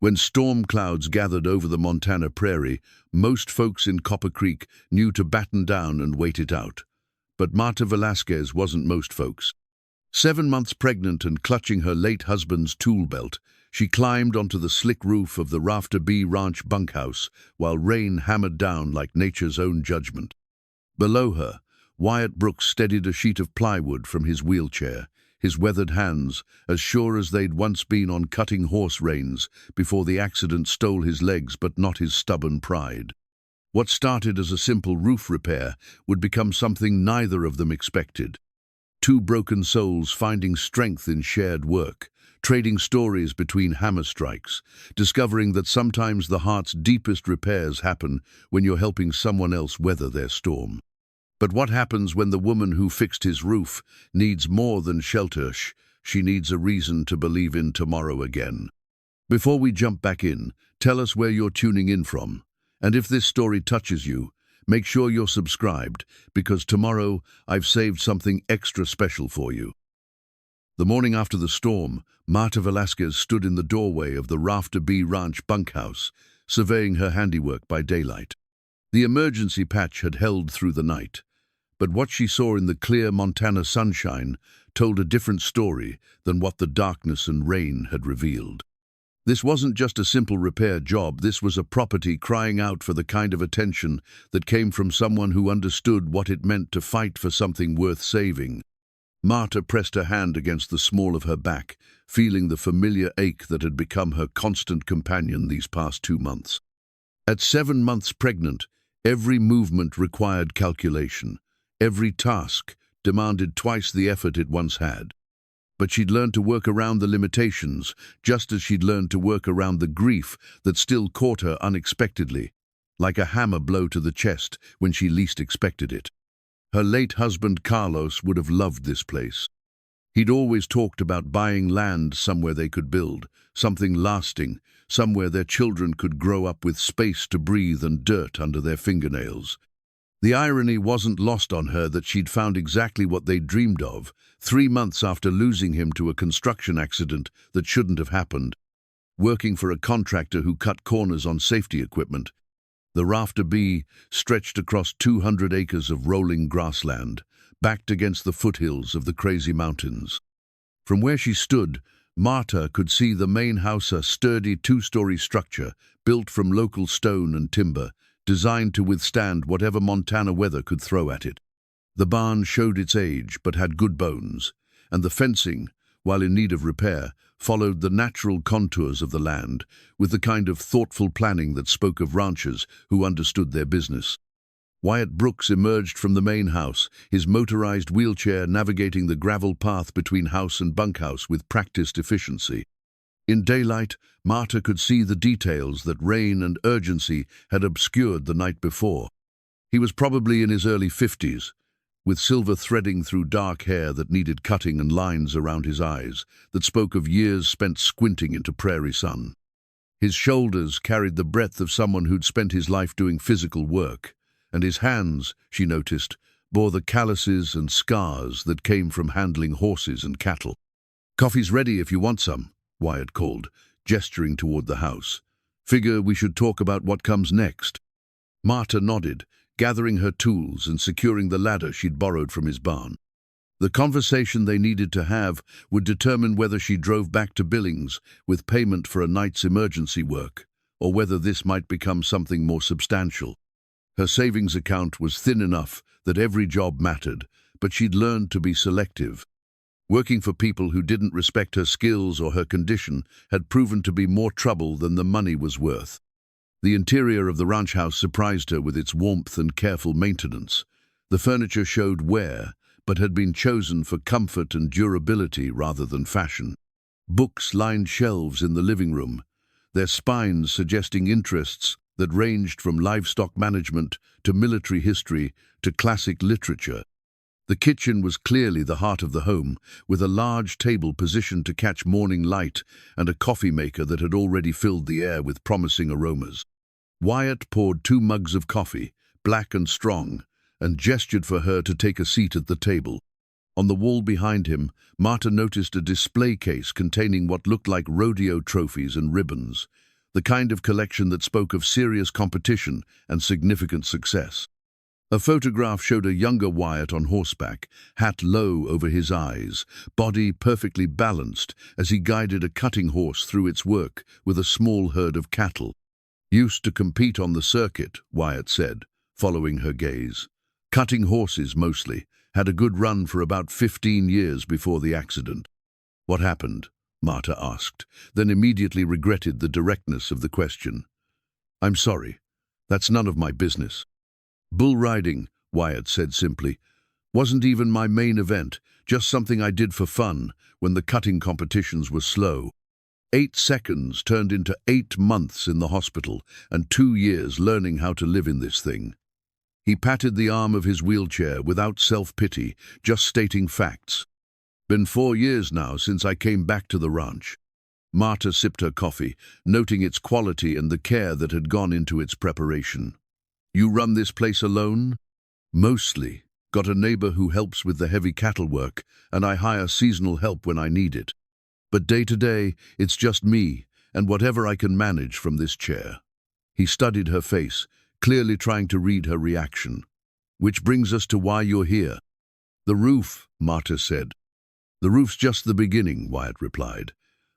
When storm clouds gathered over the Montana prairie, most folks in Copper Creek knew to batten down and wait it out. But Marta Velasquez wasn't most folks. 7 months pregnant and clutching her late husband's tool belt, she climbed onto the slick roof of the Rafter B Ranch bunkhouse while rain hammered down like nature's own judgment. Below her, Wyatt Brooks steadied a sheet of plywood from his wheelchair, his weathered hands as sure as they'd once been on cutting horse reins before the accident stole his legs but not his stubborn pride. What started as a simple roof repair would become something neither of them expected. 2 broken souls finding strength in shared work, trading stories between hammer strikes, discovering that sometimes the heart's deepest repairs happen when you're helping someone else weather their storm. But what happens when the woman who fixed his roof needs more than shelter? She needs a reason to believe in tomorrow again. Before we jump back in, tell us where you're tuning in from. And if this story touches you, make sure you're subscribed, because tomorrow I've saved something extra special for you. The morning after the storm, Marta Velasquez stood in the doorway of the Rafter B Ranch bunkhouse, surveying her handiwork by daylight. The emergency patch had held through the night, but what she saw in the clear Montana sunshine told a different story than what the darkness and rain had revealed. This wasn't just a simple repair job, this was a property crying out for the kind of attention that came from someone who understood what it meant to fight for something worth saving. Marta pressed her hand against the small of her back, feeling the familiar ache that had become her constant companion these past 2 months. At 7 months pregnant, every movement required calculation. Every task demanded twice the effort it once had. But she'd learned to work around the limitations, just as she'd learned to work around the grief that still caught her unexpectedly, like a hammer blow to the chest when she least expected it. Her late husband Carlos would have loved this place. He'd always talked about buying land somewhere they could build, something lasting, somewhere their children could grow up with space to breathe and dirt under their fingernails. The irony wasn't lost on her that she'd found exactly what they'd dreamed of, 3 months after losing him to a construction accident that shouldn't have happened. Working for a contractor who cut corners on safety equipment, the Rafter B stretched across 200 acres of rolling grassland, backed against the foothills of the crazy mountains. From where she stood, Marta could see the main house, a sturdy 2-story structure built from local stone and timber, designed to withstand whatever Montana weather could throw at it. The barn showed its age but had good bones, and the fencing, while in need of repair, followed the natural contours of the land, with the kind of thoughtful planning that spoke of ranchers who understood their business. Wyatt Brooks emerged from the main house, his motorized wheelchair navigating the gravel path between house and bunkhouse with practiced efficiency. In daylight, Marta could see the details that rain and urgency had obscured the night before. He was probably in his early 50s, with silver threading through dark hair that needed cutting and lines around his eyes that spoke of years spent squinting into prairie sun. His shoulders carried the breadth of someone who'd spent his life doing physical work, and his hands, she noticed, bore the calluses and scars that came from handling horses and cattle. "Coffee's ready if you want some," Wyatt called, gesturing toward the house. "Figure we should talk about what comes next." Marta nodded, gathering her tools and securing the ladder she'd borrowed from his barn. The conversation they needed to have would determine whether she drove back to Billings with payment for a night's emergency work, or whether this might become something more substantial. Her savings account was thin enough that every job mattered, but she'd learned to be selective. Working for people who didn't respect her skills or her condition had proven to be more trouble than the money was worth. The interior of the ranch house surprised her with its warmth and careful maintenance. The furniture showed wear, but had been chosen for comfort and durability rather than fashion. Books lined shelves in the living room, their spines suggesting interests that ranged from livestock management to military history to classic literature. The kitchen was clearly the heart of the home, with a large table positioned to catch morning light and a coffee maker that had already filled the air with promising aromas. Wyatt poured 2 mugs of coffee, black and strong, and gestured for her to take a seat at the table. On the wall behind him, Marta noticed a display case containing what looked like rodeo trophies and ribbons. the kind of collection that spoke of serious competition and significant success. A photograph showed a younger Wyatt on horseback, hat low over his eyes, body perfectly balanced as he guided a cutting horse through its work with a small herd of cattle. Used to compete on the circuit, Wyatt said, following her gaze. Cutting horses mostly, had a good run for about 15 years before the accident. What happened? Marta asked, then immediately regretted the directness of the question. I'm sorry. That's none of my business. Bull riding, Wyatt said simply, wasn't even my main event, just something I did for fun when the cutting competitions were slow. 8 seconds turned into 8 months in the hospital and 2 years learning how to live in this thing. He patted the arm of his wheelchair without self-pity, just stating facts. Been 4 years now since I came back to the ranch. Marta sipped her coffee, noting its quality and the care that had gone into its preparation. You run this place alone? Mostly. Got a neighbor who helps with the heavy cattle work, and I hire seasonal help when I need it. But day to day, it's just me and whatever I can manage from this chair. He studied her face, clearly trying to read her reaction. Which brings us to why you're here. The roof, Marta said. The roof's just the beginning, Wyatt replied.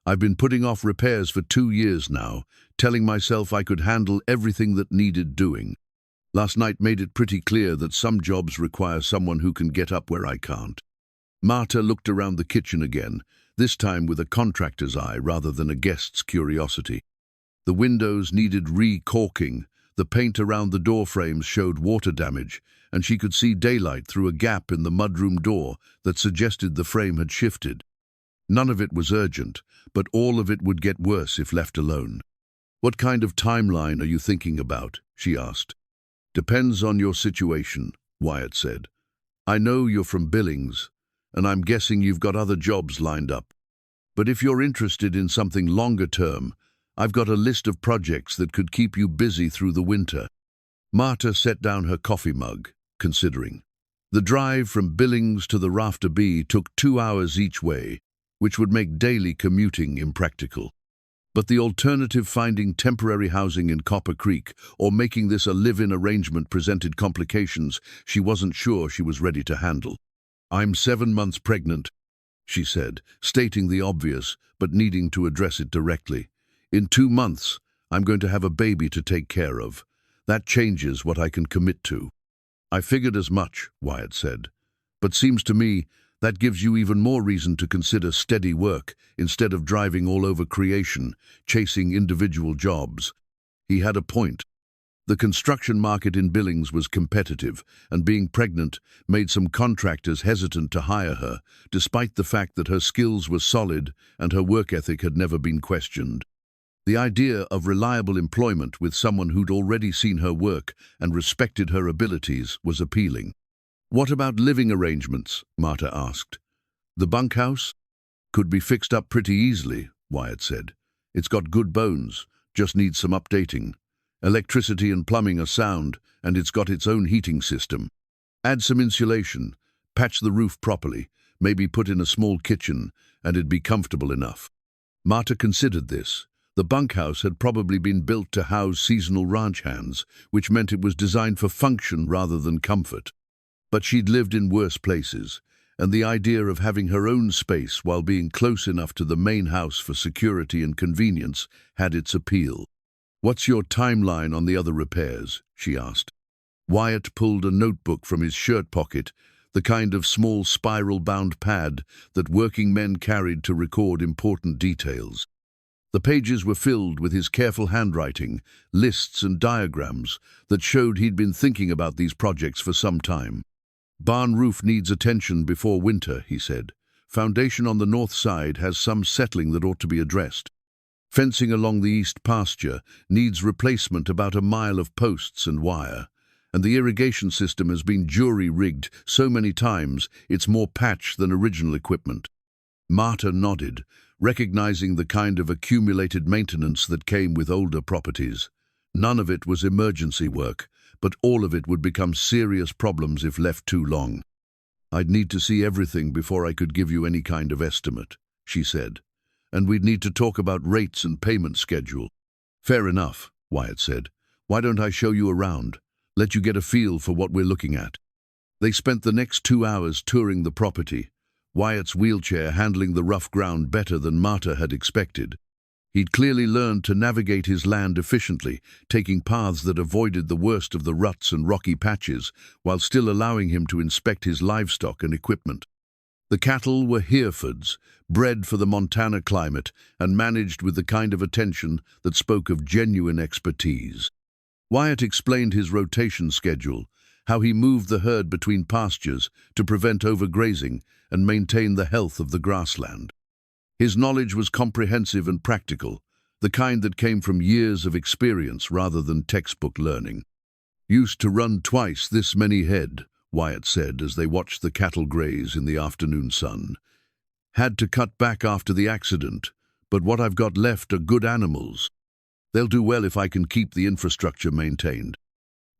I've been putting off repairs for 2 years now, telling myself I could handle everything that needed doing. Last night made it pretty clear that some jobs require someone who can get up where I can't. Marta looked around the kitchen again, this time with a contractor's eye rather than a guest's curiosity. The windows needed re-caulking, the paint around the door frames showed water damage, and she could see daylight through a gap in the mudroom door that suggested the frame had shifted. None of it was urgent, but all of it would get worse if left alone. What kind of timeline are you thinking about? She asked. Depends on your situation, Wyatt said. I know you're from Billings, and I'm guessing you've got other jobs lined up. But if you're interested in something longer term, I've got a list of projects that could keep you busy through the winter. Marta set down her coffee mug, considering. The drive from Billings to the Rafter B took 2 hours each way, which would make daily commuting impractical. But the alternative, finding temporary housing in Copper Creek or making this a live-in arrangement, presented complications she wasn't sure she was ready to handle. I'm 7 months pregnant, she said, stating the obvious but needing to address it directly. In 2 months, I'm going to have a baby to take care of. That changes what I can commit to. I figured as much, Wyatt said. But seems to me that gives you even more reason to consider steady work instead of driving all over creation, chasing individual jobs. He had a point. The construction market in Billings was competitive, and being pregnant made some contractors hesitant to hire her, despite the fact that her skills were solid and her work ethic had never been questioned. The idea of reliable employment with someone who'd already seen her work and respected her abilities was appealing. What about living arrangements? Marta asked. The bunkhouse? Could be fixed up pretty easily, Wyatt said. It's got good bones, just needs some updating. Electricity and plumbing are sound, and it's got its own heating system. Add some insulation, patch the roof properly, maybe put in a small kitchen, and it'd be comfortable enough. Marta considered this. The bunkhouse had probably been built to house seasonal ranch hands, which meant it was designed for function rather than comfort. But she'd lived in worse places, and the idea of having her own space while being close enough to the main house for security and convenience had its appeal. What's your timeline on the other repairs? She asked. Wyatt pulled a notebook from his shirt pocket, the kind of small spiral-bound pad that working men carried to record important details. The pages were filled with his careful handwriting, lists and diagrams that showed he'd been thinking about these projects for some time. Barn roof needs attention before winter, he said. Foundation on the north side has some settling that ought to be addressed. Fencing along the east pasture needs replacement, about a mile of posts and wire. And the irrigation system has been jury-rigged so many times it's more patch than original equipment. Marta nodded, recognizing the kind of accumulated maintenance that came with older properties. None of it was emergency work, but all of it would become serious problems if left too long. I'd need to see everything before I could give you any kind of estimate, she said. And we'd need to talk about rates and payment schedule. Fair enough, Wyatt said. Why don't I show you around? Let you get a feel for what we're looking at. They spent the next 2 hours touring the property, Wyatt's wheelchair handling the rough ground better than Marta had expected. He'd clearly learned to navigate his land efficiently, taking paths that avoided the worst of the ruts and rocky patches, while still allowing him to inspect his livestock and equipment. The cattle were Herefords, bred for the Montana climate and managed with the kind of attention that spoke of genuine expertise. Wyatt explained his rotation schedule, how he moved the herd between pastures to prevent overgrazing and maintain the health of the grassland. His knowledge was comprehensive and practical, the kind that came from years of experience rather than textbook learning. Used to run twice this many head, Wyatt said as they watched the cattle graze in the afternoon sun. Had to cut back after the accident, but what I've got left are good animals. They'll do well if I can keep the infrastructure maintained.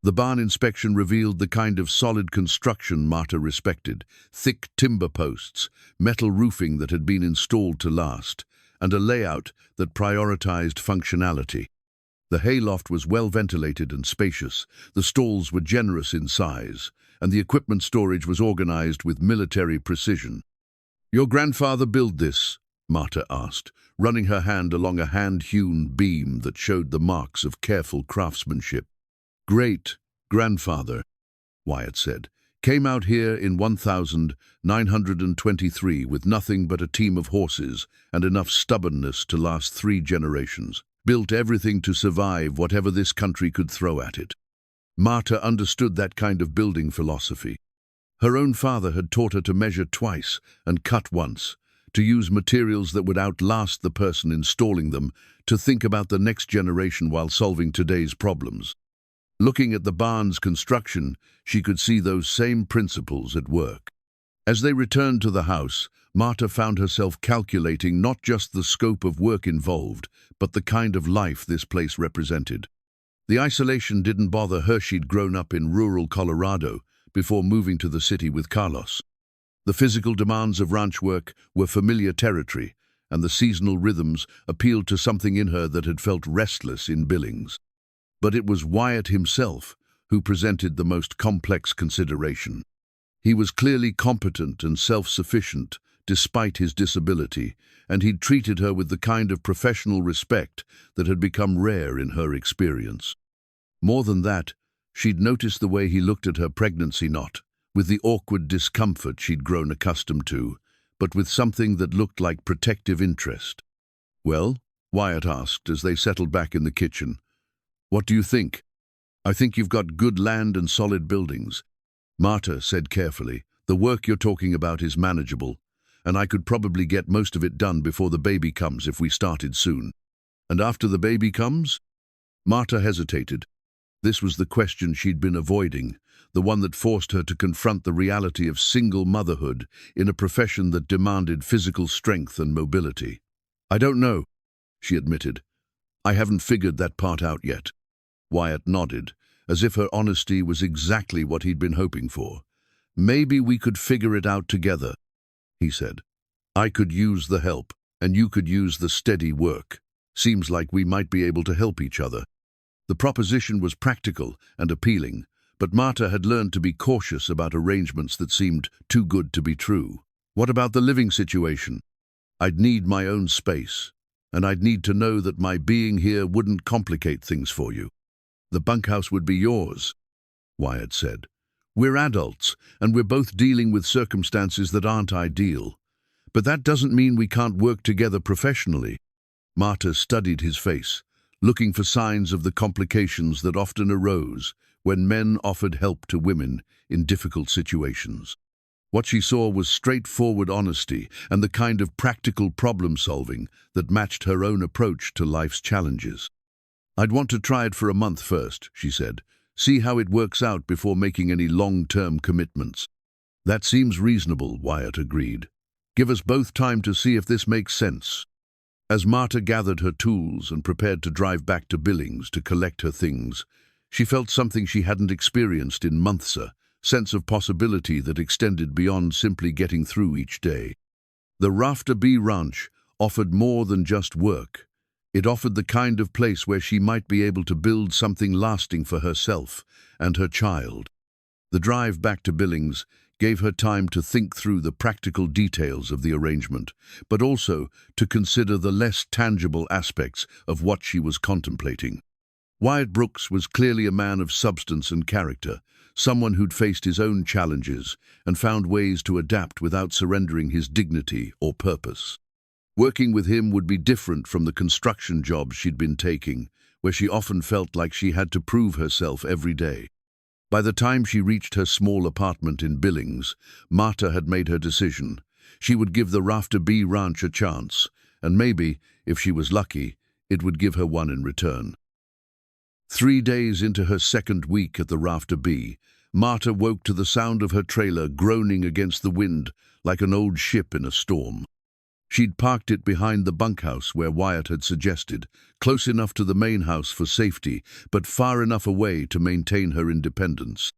The barn inspection revealed the kind of solid construction Marta respected: thick timber posts, metal roofing that had been installed to last, and a layout that prioritized functionality. The hayloft was well ventilated and spacious, the stalls were generous in size, and the equipment storage was organized with military precision. "Your grandfather built this?" Marta asked, running her hand along a hand-hewn beam that showed the marks of careful craftsmanship. "Great-grandfather," Wyatt said, "came out here in 1923 with nothing but a team of horses and enough stubbornness to last 3 generations. Built everything to survive whatever this country could throw at it." Marta understood that kind of building philosophy. Her own father had taught her to measure twice and cut once, to use materials that would outlast the person installing them, to think about the next generation while solving today's problems. Looking at the barn's construction, she could see those same principles at work. As they returned to the house, Marta found herself calculating not just the scope of work involved, but the kind of life this place represented. The isolation didn't bother her. She'd grown up in rural Colorado before moving to the city with Carlos. The physical demands of ranch work were familiar territory, and the seasonal rhythms appealed to something in her that had felt restless in Billings. But it was Wyatt himself who presented the most complex consideration. He was clearly competent and self-sufficient, despite his disability, and he'd treated her with the kind of professional respect that had become rare in her experience. More than that, she'd noticed the way he looked at her pregnancy, not with the awkward discomfort she'd grown accustomed to, but with something that looked like protective interest. "Well?" Wyatt asked as they settled back in the kitchen. "What do you think?" "I think you've got good land and solid buildings," Marta said carefully. "The work you're talking about is manageable, and I could probably get most of it done before the baby comes if we started soon." "And after the baby comes?" Marta hesitated. This was the question she'd been avoiding, the one that forced her to confront the reality of single motherhood in a profession that demanded physical strength and mobility. "I don't know," she admitted. "I haven't figured that part out yet." Wyatt nodded, as if her honesty was exactly what he'd been hoping for. "Maybe we could figure it out together," he said. "I could use the help, and you could use the steady work. Seems like we might be able to help each other." The proposition was practical and appealing, but Marta had learned to be cautious about arrangements that seemed too good to be true. "What about the living situation?" "I'd need my own space, and I'd need to know that my being here wouldn't complicate things for you." "The bunkhouse would be yours," Wyatt said. "We're adults, and we're both dealing with circumstances that aren't ideal. But that doesn't mean we can't work together professionally." Marta studied his face, looking for signs of the complications that often arose when men offered help to women in difficult situations. What she saw was straightforward honesty and the kind of practical problem-solving that matched her own approach to life's challenges. "I'd want to try it for a month first," she said. "See how it works out before making any long-term commitments." "That seems reasonable," Wyatt agreed. "Give us both time to see if this makes sense." As Marta gathered her tools and prepared to drive back to Billings to collect her things, she felt something she hadn't experienced in months, a sense of possibility that extended beyond simply getting through each day. The Rafter B Ranch offered more than just work. It offered the kind of place where she might be able to build something lasting for herself and her child. The drive back to Billings gave her time to think through the practical details of the arrangement, but also to consider the less tangible aspects of what she was contemplating. Wyatt Brooks was clearly a man of substance and character, someone who'd faced his own challenges and found ways to adapt without surrendering his dignity or purpose. Working with him would be different from the construction jobs she'd been taking, where she often felt like she had to prove herself every day. By the time she reached her small apartment in Billings, Marta had made her decision. She would give the Rafter B Ranch a chance, and maybe, if she was lucky, it would give her one in return. 3 days into her second week at the Rafter B, Marta woke to the sound of her trailer groaning against the wind like an old ship in a storm. She'd parked it behind the bunkhouse where Wyatt had suggested, close enough to the main house for safety, but far enough away to maintain her independence.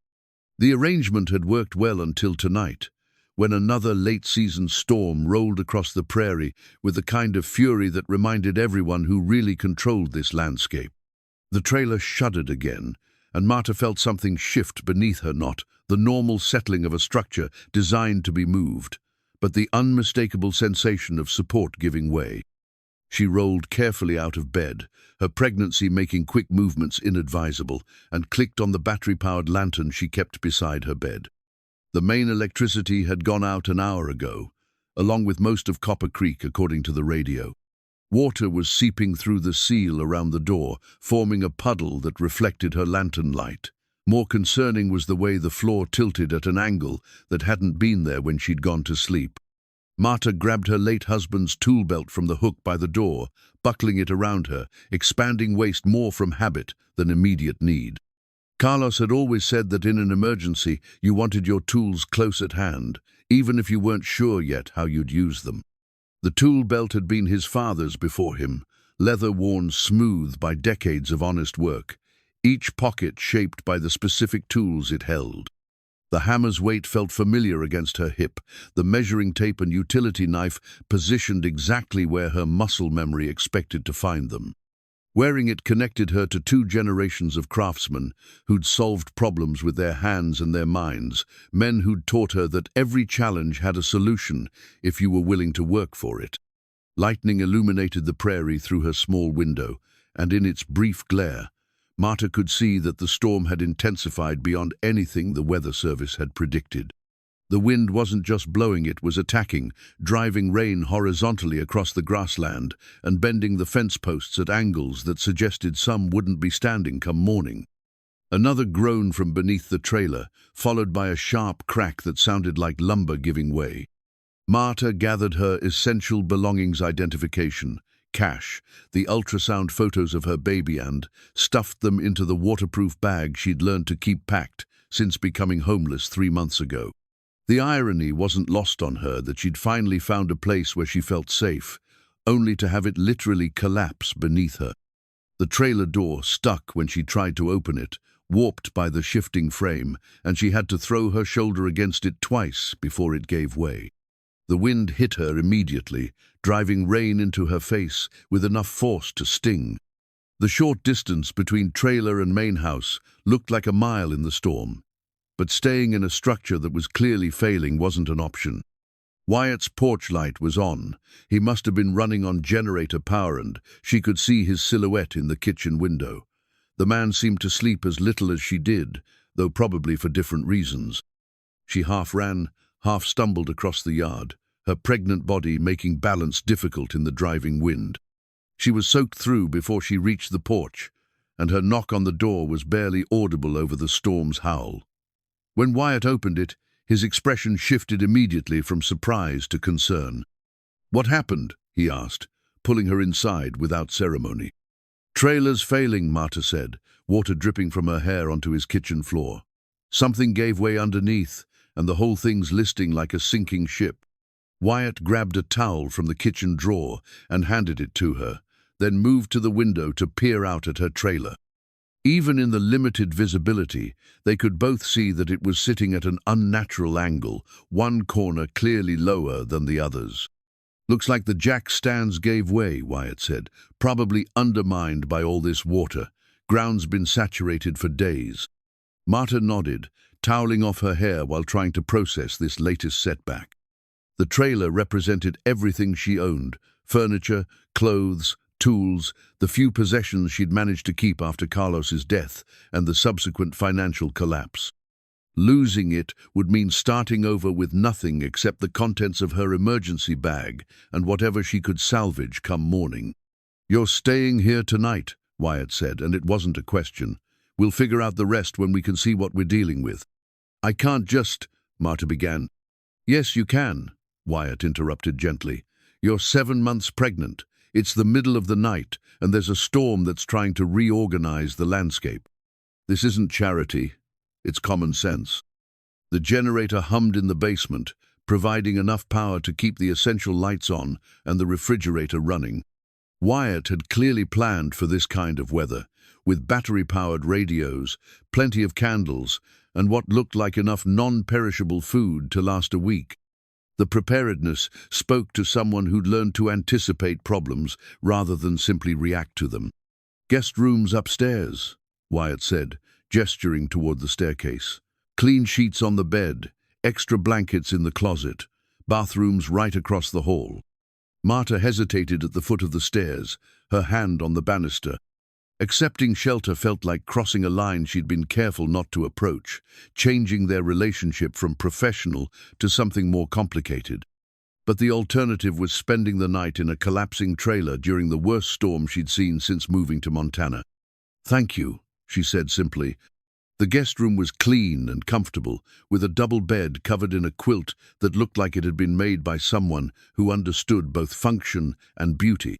The arrangement had worked well until tonight, when another late-season storm rolled across the prairie with the kind of fury that reminded everyone who really controlled this landscape. The trailer shuddered again, and Marta felt something shift beneath her, not the normal settling of a structure designed to be moved, but the unmistakable sensation of support giving way. She rolled carefully out of bed, her pregnancy making quick movements inadvisable, and clicked on the battery-powered lantern she kept beside her bed. The main electricity had gone out an hour ago, along with most of Copper Creek, according to the radio. Water was seeping through the seal around the door, forming a puddle that reflected her lantern light. More concerning was the way the floor tilted at an angle that hadn't been there when she'd gone to sleep. Marta grabbed her late husband's tool belt from the hook by the door, buckling it around her, expanding waist more from habit than immediate need. Carlos had always said that in an emergency you wanted your tools close at hand, even if you weren't sure yet how you'd use them. The tool belt had been his father's before him, leather worn smooth by decades of honest work, each pocket shaped by the specific tools it held. The hammer's weight felt familiar against her hip, the measuring tape and utility knife positioned exactly where her muscle memory expected to find them. Wearing it connected her to 2 generations of craftsmen who'd solved problems with their hands and their minds, men who'd taught her that every challenge had a solution if you were willing to work for it. Lightning illuminated the prairie through her small window, and in its brief glare, Marta could see that the storm had intensified beyond anything the weather service had predicted. The wind wasn't just blowing, it was attacking, driving rain horizontally across the grassland and bending the fence posts at angles that suggested some wouldn't be standing come morning. Another groan from beneath the trailer, followed by a sharp crack that sounded like lumber giving way. Marta gathered her essential belongings identification, cash, the ultrasound photos of her baby, and stuffed them into the waterproof bag she'd learned to keep packed since becoming homeless 3 months ago. The irony wasn't lost on her that she'd finally found a place where she felt safe, only to have it literally collapse beneath her. The trailer door stuck when she tried to open it, warped by the shifting frame, and she had to throw her shoulder against it twice before it gave way. The wind hit her immediately, driving rain into her face with enough force to sting. The short distance between trailer and main house looked like a mile in the storm, but staying in a structure that was clearly failing wasn't an option. Wyatt's porch light was on. He must have been running on generator power, and she could see his silhouette in the kitchen window. The man seemed to sleep as little as she did, though probably for different reasons. She half ran, half stumbled across the yard, her pregnant body making balance difficult in the driving wind. She was soaked through before she reached the porch, and her knock on the door was barely audible over the storm's howl. When Wyatt opened it, his expression shifted immediately from surprise to concern. "What happened?" he asked, pulling her inside without ceremony. "Trailer's failing," Marta said, water dripping from her hair onto his kitchen floor. "Something gave way underneath, and the whole thing's listing like a sinking ship." Wyatt grabbed a towel from the kitchen drawer and handed it to her, then moved to the window to peer out at her trailer. Even in the limited visibility, they could both see that it was sitting at an unnatural angle, one corner clearly lower than the others. Looks like the jack stands gave way, Wyatt said, probably undermined by all this water. Ground's been saturated for days. Marta nodded, toweling off her hair while trying to process this latest setback. The trailer represented everything she owned: furniture, clothes, tools, the few possessions she'd managed to keep after Carlos's death and the subsequent financial collapse. Losing it would mean starting over with nothing except the contents of her emergency bag and whatever she could salvage come morning. "You're staying here tonight," Wyatt said, and it wasn't a question. "We'll figure out the rest when we can see what we're dealing with." "I can't just—" Marta began. "Yes, you can," Wyatt interrupted gently. "You're 7 months pregnant. It's the middle of the night, and there's a storm that's trying to reorganize the landscape. This isn't charity. It's common sense." The generator hummed in the basement, providing enough power to keep the essential lights on and the refrigerator running. Wyatt had clearly planned for this kind of weather, with battery-powered radios, plenty of candles, and what looked like enough non-perishable food to last a week. The preparedness spoke to someone who'd learned to anticipate problems rather than simply react to them. "Guest rooms upstairs," Wyatt said, gesturing toward the staircase. "Clean sheets on the bed, extra blankets in the closet, bathrooms right across the hall." Marta hesitated at the foot of the stairs, her hand on the banister. Accepting shelter felt like crossing a line she'd been careful not to approach, changing their relationship from professional to something more complicated. But the alternative was spending the night in a collapsing trailer during the worst storm she'd seen since moving to Montana. "Thank you," she said simply. The guest room was clean and comfortable, with a double bed covered in a quilt that looked like it had been made by someone who understood both function and beauty.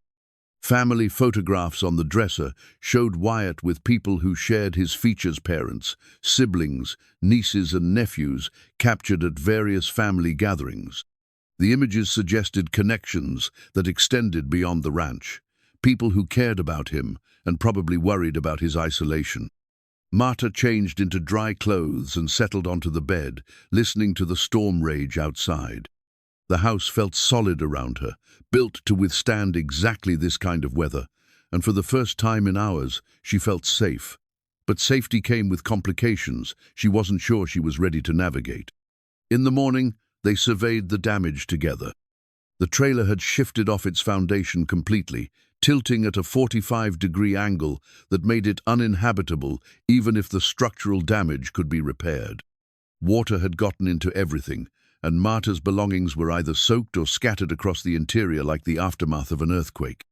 Family photographs on the dresser showed Wyatt with people who shared his features: parents, siblings, nieces and nephews, captured at various family gatherings. The images suggested connections that extended beyond the ranch, people who cared about him and probably worried about his isolation. Marta changed into dry clothes and settled onto the bed, listening to the storm rage outside. The house felt solid around her, built to withstand exactly this kind of weather, and for the first time in hours, she felt safe. But safety came with complications she wasn't sure she was ready to navigate. In the morning, they surveyed the damage together. The trailer had shifted off its foundation completely, tilting at a 45-degree angle that made it uninhabitable even if the structural damage could be repaired. Water had gotten into everything, and Marta's belongings were either soaked or scattered across the interior like the aftermath of an earthquake.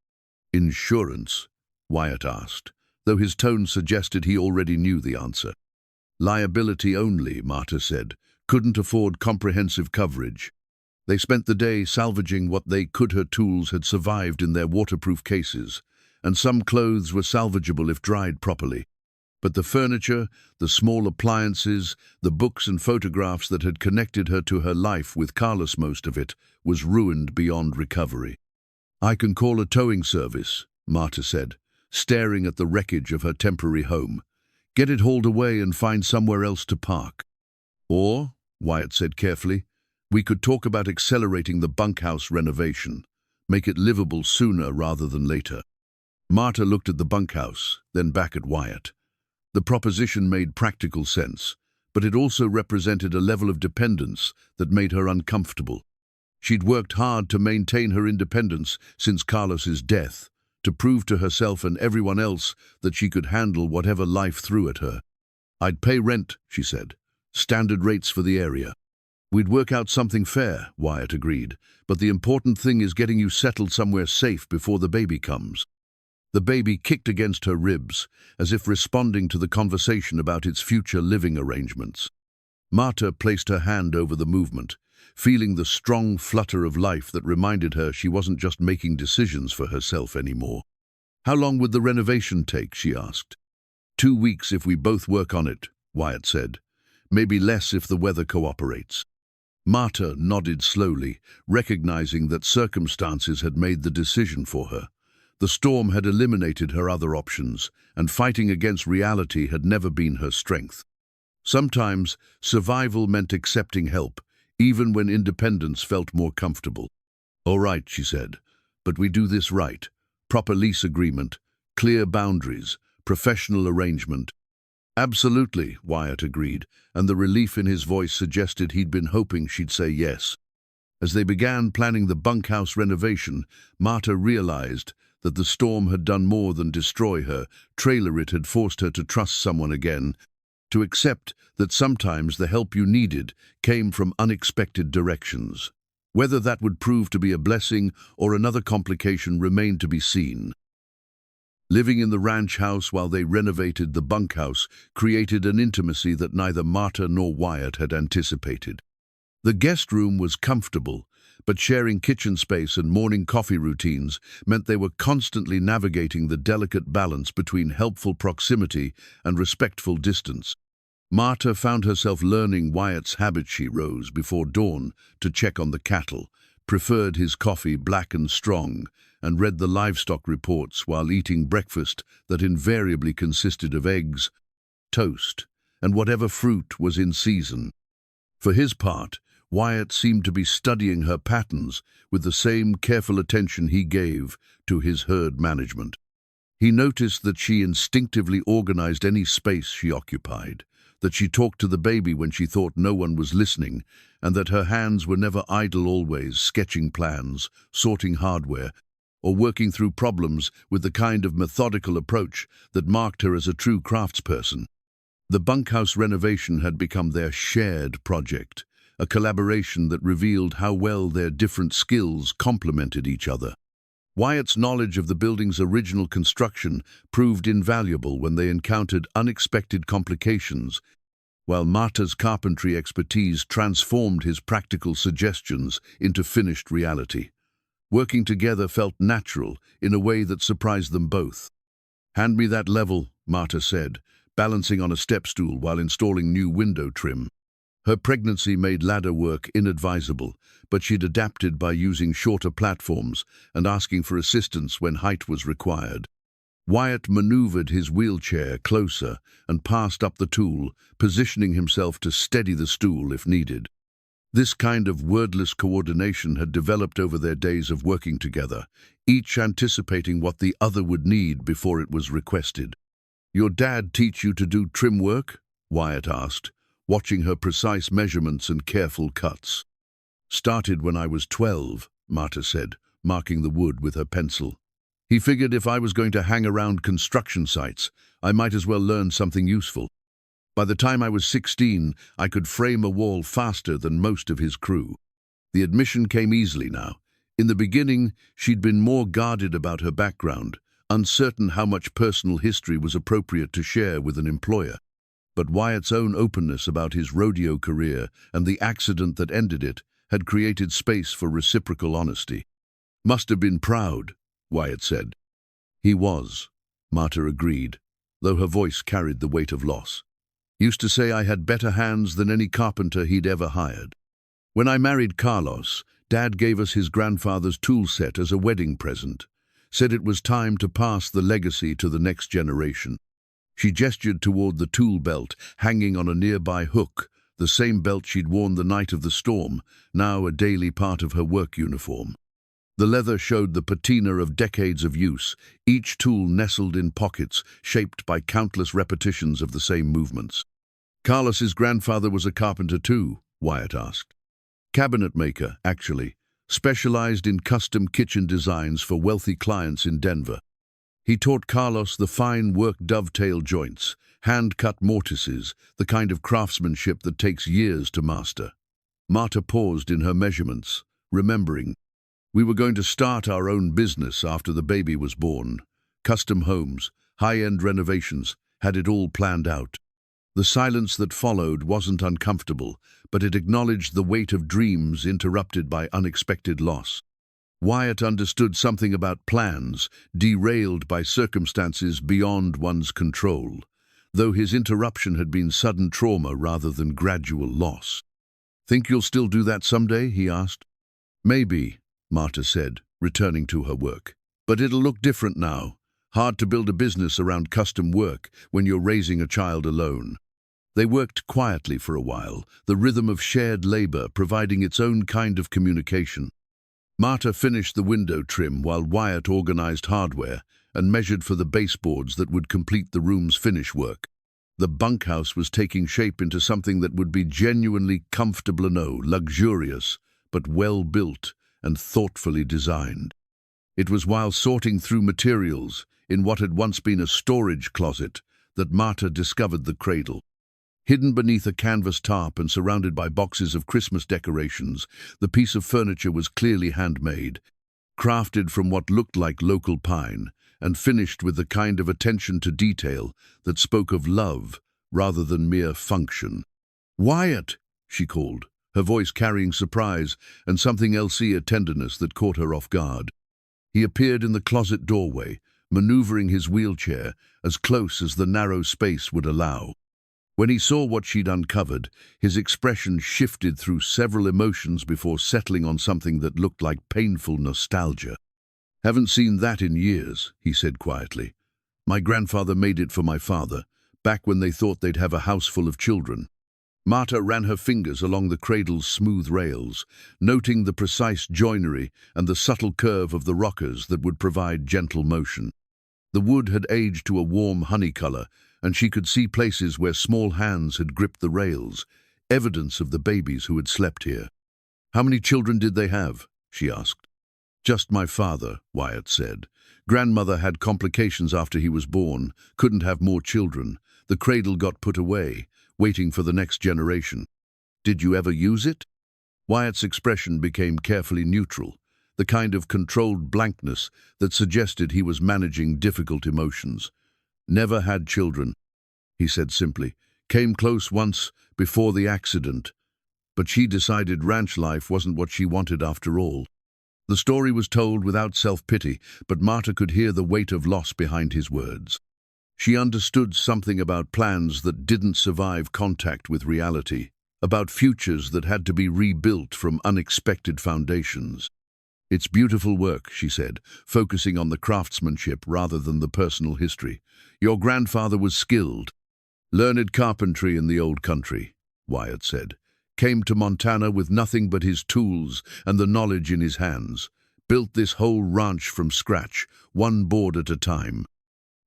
"Insurance?" Wyatt asked, though his tone suggested he already knew the answer. "Liability only," Marta said. "Couldn't afford comprehensive coverage." They spent the day salvaging what they could. Her tools had survived in their waterproof cases, and some clothes were salvageable if dried properly. But the furniture, the small appliances, the books and photographs that had connected her to her life with Carlos, most of it, was ruined beyond recovery. "I can call a towing service," Marta said, staring at the wreckage of her temporary home. "Get it hauled away and find somewhere else to park." "Or," Wyatt said carefully, "we could talk about accelerating the bunkhouse renovation, make it livable sooner rather than later." Marta looked at the bunkhouse, then back at Wyatt. The proposition made practical sense, but it also represented a level of dependence that made her uncomfortable. She'd worked hard to maintain her independence since Carlos's death, to prove to herself and everyone else that she could handle whatever life threw at her. "I'd pay rent," she said. "Standard rates for the area." "We'd work out something fair," Wyatt agreed, "but the important thing is getting you settled somewhere safe before the baby comes." The baby kicked against her ribs, as if responding to the conversation about its future living arrangements. Marta placed her hand over the movement, feeling the strong flutter of life that reminded her she wasn't just making decisions for herself anymore. "How long would the renovation take?" she asked. 2 weeks if we both work on it," Wyatt said. "Maybe less if the weather cooperates." Marta nodded slowly, recognizing that circumstances had made the decision for her. The storm had eliminated her other options, and fighting against reality had never been her strength. Sometimes, survival meant accepting help, even when independence felt more comfortable. "All right," she said, "but we do this right. Proper lease agreement, clear boundaries, professional arrangement." "Absolutely," Wyatt agreed, and the relief in his voice suggested he'd been hoping she'd say yes. As they began planning the bunkhouse renovation, Marta realized that the storm had done more than destroy her. Trailer it had forced her to trust someone again, to accept that sometimes the help you needed came from unexpected directions. Whether that would prove to be a blessing or another complication remained to be seen. Living in the ranch house while they renovated the bunkhouse created an intimacy that neither Marta nor Wyatt had anticipated. The guest room was comfortable, but sharing kitchen space and morning coffee routines meant they were constantly navigating the delicate balance between helpful proximity and respectful distance. Marta found herself learning Wyatt's habit. She rose before dawn to check on the cattle, preferred his coffee black and strong, and read the livestock reports while eating breakfast that invariably consisted of eggs, toast, and whatever fruit was in season. For his part, Wyatt seemed to be studying her patterns with the same careful attention he gave to his herd management. He noticed that she instinctively organized any space she occupied, that she talked to the baby when she thought no one was listening, and that her hands were never idle, always sketching plans, sorting hardware, or working through problems with the kind of methodical approach that marked her as a true craftsperson. The bunkhouse renovation had become their shared project, a collaboration that revealed how well their different skills complemented each other. Wyatt's knowledge of the building's original construction proved invaluable when they encountered unexpected complications, while Marta's carpentry expertise transformed his practical suggestions into finished reality. Working together felt natural in a way that surprised them both. "Hand me that level," Marta said, balancing on a step stool while installing new window trim. Her pregnancy made ladder work inadvisable, but she'd adapted by using shorter platforms and asking for assistance when height was required. Wyatt maneuvered his wheelchair closer and passed up the tool, positioning himself to steady the stool if needed. This kind of wordless coordination had developed over their days of working together, each anticipating what the other would need before it was requested. "Your dad teach you to do trim work?" Wyatt asked, watching her precise measurements and careful cuts. "Started when I was 12, Marta said, marking the wood with her pencil. "He figured if I was going to hang around construction sites, I might as well learn something useful. By the time I was 16, I could frame a wall faster than most of his crew." The admission came easily now. In the beginning, she'd been more guarded about her background, uncertain how much personal history was appropriate to share with an employer. But Wyatt's own openness about his rodeo career and the accident that ended it had created space for reciprocal honesty. "Must have been proud," Wyatt said. "He was," Marta agreed, though her voice carried the weight of loss. "Used to say I had better hands than any carpenter he'd ever hired. When I married Carlos, Dad gave us his grandfather's tool set as a wedding present, said it was time to pass the legacy to the next generation." She gestured toward the tool belt hanging on a nearby hook, the same belt she'd worn the night of the storm, now a daily part of her work uniform. The leather showed the patina of decades of use, each tool nestled in pockets shaped by countless repetitions of the same movements. "Carlos's grandfather was a carpenter too?" Wyatt asked. "Cabinet maker, actually, specialized in custom kitchen designs for wealthy clients in Denver. He taught Carlos the fine work dovetail joints, hand-cut mortises, the kind of craftsmanship that takes years to master." Marta paused in her measurements, remembering. "We were going to start our own business after the baby was born. Custom homes, high-end renovations, had it all planned out." The silence that followed wasn't uncomfortable, but it acknowledged the weight of dreams interrupted by unexpected loss. Wyatt understood something about plans derailed by circumstances beyond one's control, though his interruption had been sudden trauma rather than gradual loss. "Think you'll still do that someday?" he asked. "Maybe," Marta said, returning to her work. "But it'll look different now. Hard to build a business around custom work when you're raising a child alone." They worked quietly for a while, the rhythm of shared labor providing its own kind of communication. Marta finished the window trim while Wyatt organized hardware and measured for the baseboards that would complete the room's finish work. The bunkhouse was taking shape into something that would be genuinely comfortable and luxurious, but well-built and thoughtfully designed. It was while sorting through materials in what had once been a storage closet that Marta discovered the cradle. Hidden beneath a canvas tarp and surrounded by boxes of Christmas decorations, the piece of furniture was clearly handmade, crafted from what looked like local pine, and finished with the kind of attention to detail that spoke of love rather than mere function. "Wyatt!" she called, her voice carrying surprise and something else, a tenderness that caught her off guard. He appeared in the closet doorway, maneuvering his wheelchair as close as the narrow space would allow. When he saw what she'd uncovered, his expression shifted through several emotions before settling on something that looked like painful nostalgia. "Haven't seen that in years," he said quietly. "My grandfather made it for my father, back when they thought they'd have a house full of children." Marta ran her fingers along the cradle's smooth rails, noting the precise joinery and the subtle curve of the rockers that would provide gentle motion. The wood had aged to a warm honey color, and she could see places where small hands had gripped the rails, evidence of the babies who had slept here. "How many children did they have?" she asked. "Just my father," Wyatt said. "Grandmother had complications after he was born, couldn't have more children. The cradle got put away, waiting for the next generation." "Did you ever use it?" Wyatt's expression became carefully neutral, the kind of controlled blankness that suggested he was managing difficult emotions. "Never had children," he said simply. "Came close once before the accident. But she decided ranch life wasn't what she wanted after all." The story was told without self-pity, but Marta could hear the weight of loss behind his words. She understood something about plans that didn't survive contact with reality, about futures that had to be rebuilt from unexpected foundations. "It's beautiful work," she said, focusing on the craftsmanship rather than the personal history. "Your grandfather was skilled. Learned carpentry in the old country," Wyatt said. "Came to Montana with nothing but his tools and the knowledge in his hands. Built this whole ranch from scratch, one board at a time."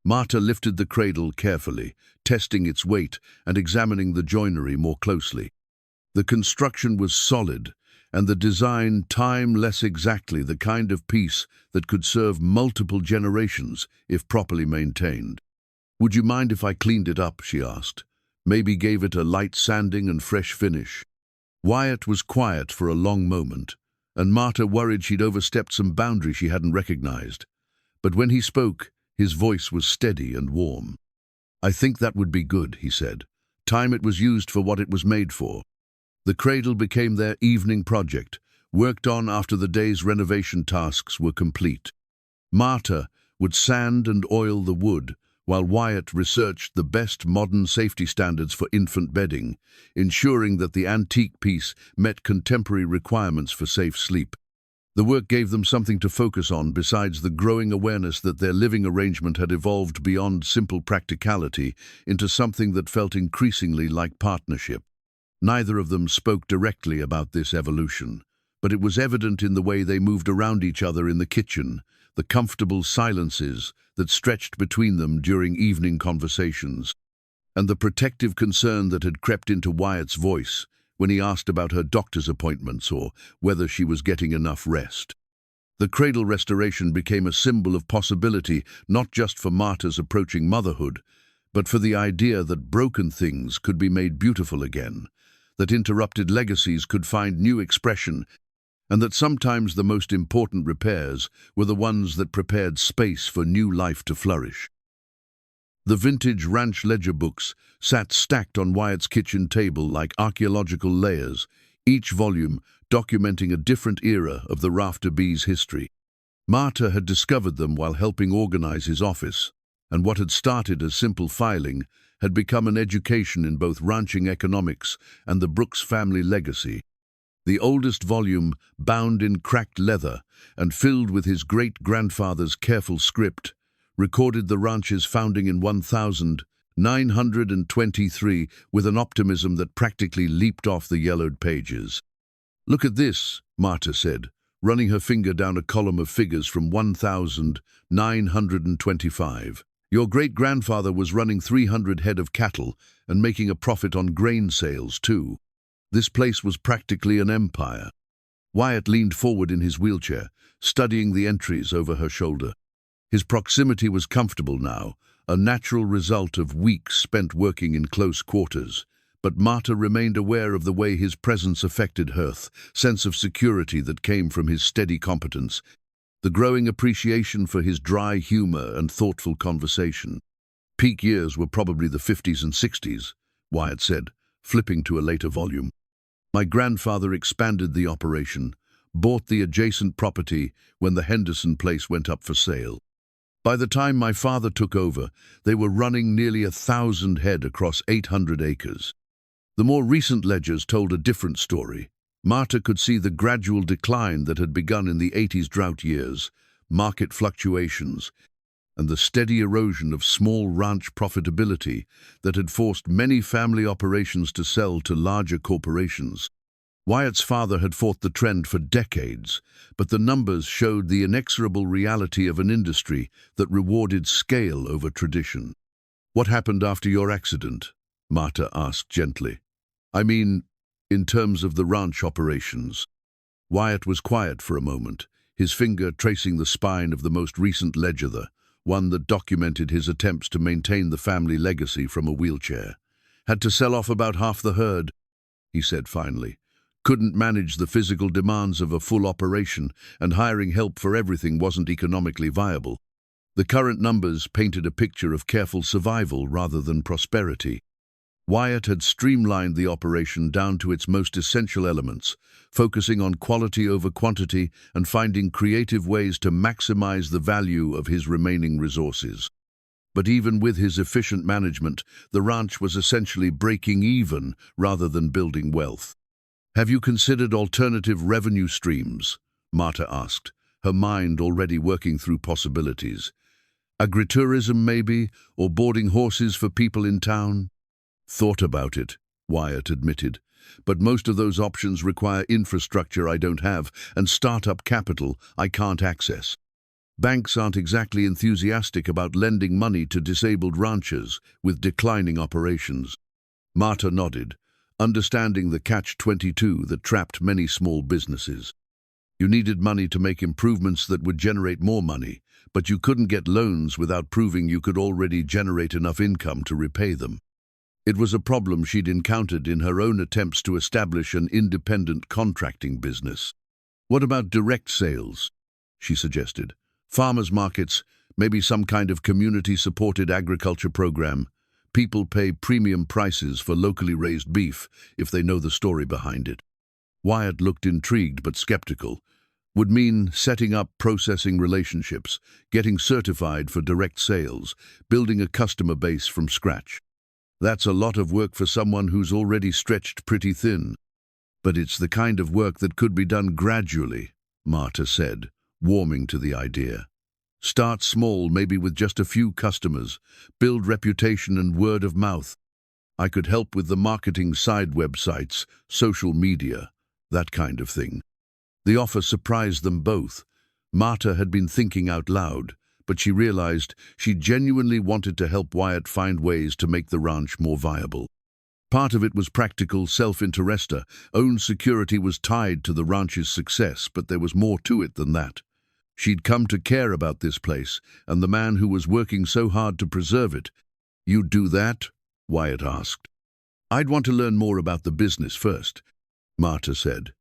Marta lifted the cradle carefully, testing its weight and examining the joinery more closely. The construction was solid, and the design timeless, exactly the kind of piece that could serve multiple generations if properly maintained. "Would you mind if I cleaned it up?" she asked. "Maybe gave it a light sanding and fresh finish." Wyatt was quiet for a long moment, and Marta worried she'd overstepped some boundary she hadn't recognized. But when he spoke, his voice was steady and warm. "I think that would be good," he said. "Time it was used for what it was made for." The cradle became their evening project, worked on after the day's renovation tasks were complete. Marta would sand and oil the wood, while Wyatt researched the best modern safety standards for infant bedding, ensuring that the antique piece met contemporary requirements for safe sleep. The work gave them something to focus on besides the growing awareness that their living arrangement had evolved beyond simple practicality into something that felt increasingly like partnership. Neither of them spoke directly about this evolution, but it was evident in the way they moved around each other in the kitchen, the comfortable silences that stretched between them during evening conversations, and the protective concern that had crept into Wyatt's voice when he asked about her doctor's appointments or whether she was getting enough rest. The cradle restoration became a symbol of possibility, not just for Marta's approaching motherhood, but for the idea that broken things could be made beautiful again, that interrupted legacies could find new expression, and that sometimes the most important repairs were the ones that prepared space for new life to flourish. The vintage ranch ledger books sat stacked on Wyatt's kitchen table like archaeological layers, each volume documenting a different era of the Rafter B's history. Marta had discovered them while helping organize his office, and what had started as simple filing had become an education in both ranching economics and the Brooks family legacy. The oldest volume, bound in cracked leather and filled with his great-grandfather's careful script, recorded the ranch's founding in 1923 with an optimism that practically leaped off the yellowed pages. "Look at this," Marta said, running her finger down a column of figures from 1,925. Your great-grandfather was running 300 head of cattle and making a profit on grain sales, too. This place was practically an empire. Wyatt leaned forward in his wheelchair, studying the entries over her shoulder. His proximity was comfortable now, a natural result of weeks spent working in close quarters. But Marta remained aware of the way his presence affected her, sense of security that came from his steady competence, the growing appreciation for his dry humor and thoughtful conversation. Peak years were probably the 50s and 60s, Wyatt said, flipping to a later volume. My grandfather expanded the operation, bought the adjacent property when the Henderson place went up for sale. By the time my father took over, they were running nearly 1,000 head across 800 acres. The more recent ledgers told a different story. Marta could see the gradual decline that had begun in the 80s drought years, market fluctuations, and the steady erosion of small ranch profitability that had forced many family operations to sell to larger corporations. Wyatt's father had fought the trend for decades, but the numbers showed the inexorable reality of an industry that rewarded scale over tradition. What happened after your accident? Marta asked gently. I mean, in terms of the ranch operations. Wyatt was quiet for a moment, his finger tracing the spine of the most recent ledger, the one that documented his attempts to maintain the family legacy from a wheelchair. Had to sell off about half the herd, he said finally. Couldn't manage the physical demands of a full operation, and hiring help for everything wasn't economically viable. The current numbers painted a picture of careful survival rather than prosperity. Wyatt had streamlined the operation down to its most essential elements, focusing on quality over quantity and finding creative ways to maximize the value of his remaining resources. But even with his efficient management, the ranch was essentially breaking even rather than building wealth. Have you considered alternative revenue streams? Marta asked, her mind already working through possibilities. Agritourism maybe, or boarding horses for people in town? Thought about it, Wyatt admitted, but most of those options require infrastructure I don't have and startup capital I can't access. Banks aren't exactly enthusiastic about lending money to disabled ranchers with declining operations. Marta nodded, understanding the catch-22 that trapped many small businesses. You needed money to make improvements that would generate more money, but you couldn't get loans without proving you could already generate enough income to repay them. It was a problem she'd encountered in her own attempts to establish an independent contracting business. What about direct sales? She suggested. Farmers markets, maybe some kind of community-supported agriculture program. People pay premium prices for locally raised beef if they know the story behind it. Wyatt looked intrigued but skeptical. Would mean setting up processing relationships, getting certified for direct sales, building a customer base from scratch. That's a lot of work for someone who's already stretched pretty thin. But it's the kind of work that could be done gradually, Marta said, warming to the idea. Start small, maybe with just a few customers, build reputation and word of mouth. I could help with the marketing side websites, social media, that kind of thing. The offer surprised them both. Marta had been thinking out loud, but she realized she genuinely wanted to help Wyatt find ways to make the ranch more viable. Part of it was practical self-interest. Own security was tied to the ranch's success, but there was more to it than that. She'd come to care about this place, and the man who was working so hard to preserve it. You'd do that? Wyatt asked. I'd want to learn more about the business first, Marta said.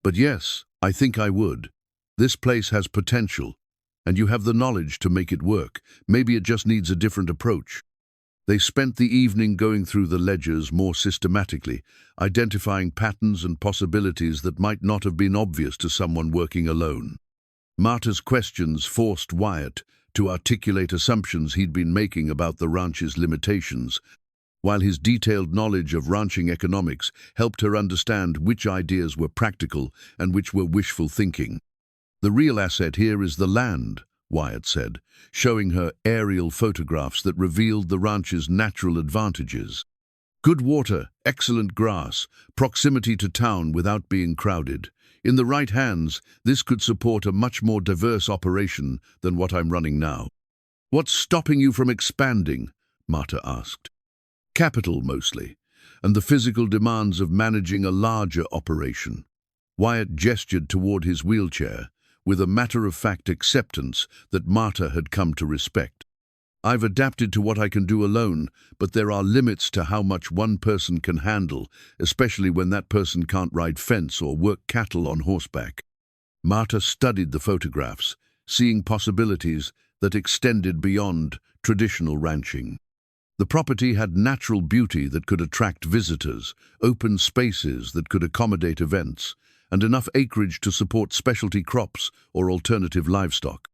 But yes, I think I would. This place has potential, and you have the knowledge to make it work. Maybe it just needs a different approach. They spent the evening going through the ledgers more systematically, identifying patterns and possibilities that might not have been obvious to someone working alone. Marta's questions forced Wyatt to articulate assumptions he'd been making about the ranch's limitations, while his detailed knowledge of ranching economics helped her understand which ideas were practical and which were wishful thinking. The real asset here is the land, Wyatt said, showing her aerial photographs that revealed the ranch's natural advantages. Good water, excellent grass, proximity to town without being crowded. In the right hands, this could support a much more diverse operation than what I'm running now. What's stopping you from expanding? Marta asked. Capital, mostly, and the physical demands of managing a larger operation. Wyatt gestured toward his wheelchair, with a matter-of-fact acceptance that Marta had come to respect. I've adapted to what I can do alone, but there are limits to how much one person can handle, especially when that person can't ride fence or work cattle on horseback. Marta studied the photographs, seeing possibilities that extended beyond traditional ranching. The property had natural beauty that could attract visitors, open spaces that could accommodate events, and enough acreage to support specialty crops or alternative livestock.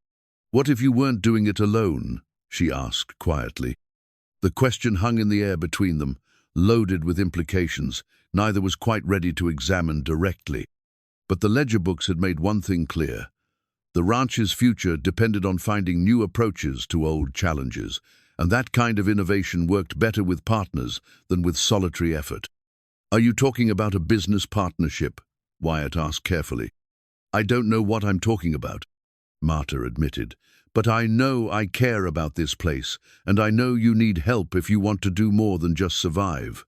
What if you weren't doing it alone? She asked quietly. The question hung in the air between them, loaded with implications neither was quite ready to examine directly. But the ledger books had made one thing clear. The ranch's future depended on finding new approaches to old challenges, and that kind of innovation worked better with partners than with solitary effort. Are you talking about a business partnership? Wyatt asked carefully. I don't know what I'm talking about, Marta admitted. But I know I care about this place, and I know you need help if you want to do more than just survive.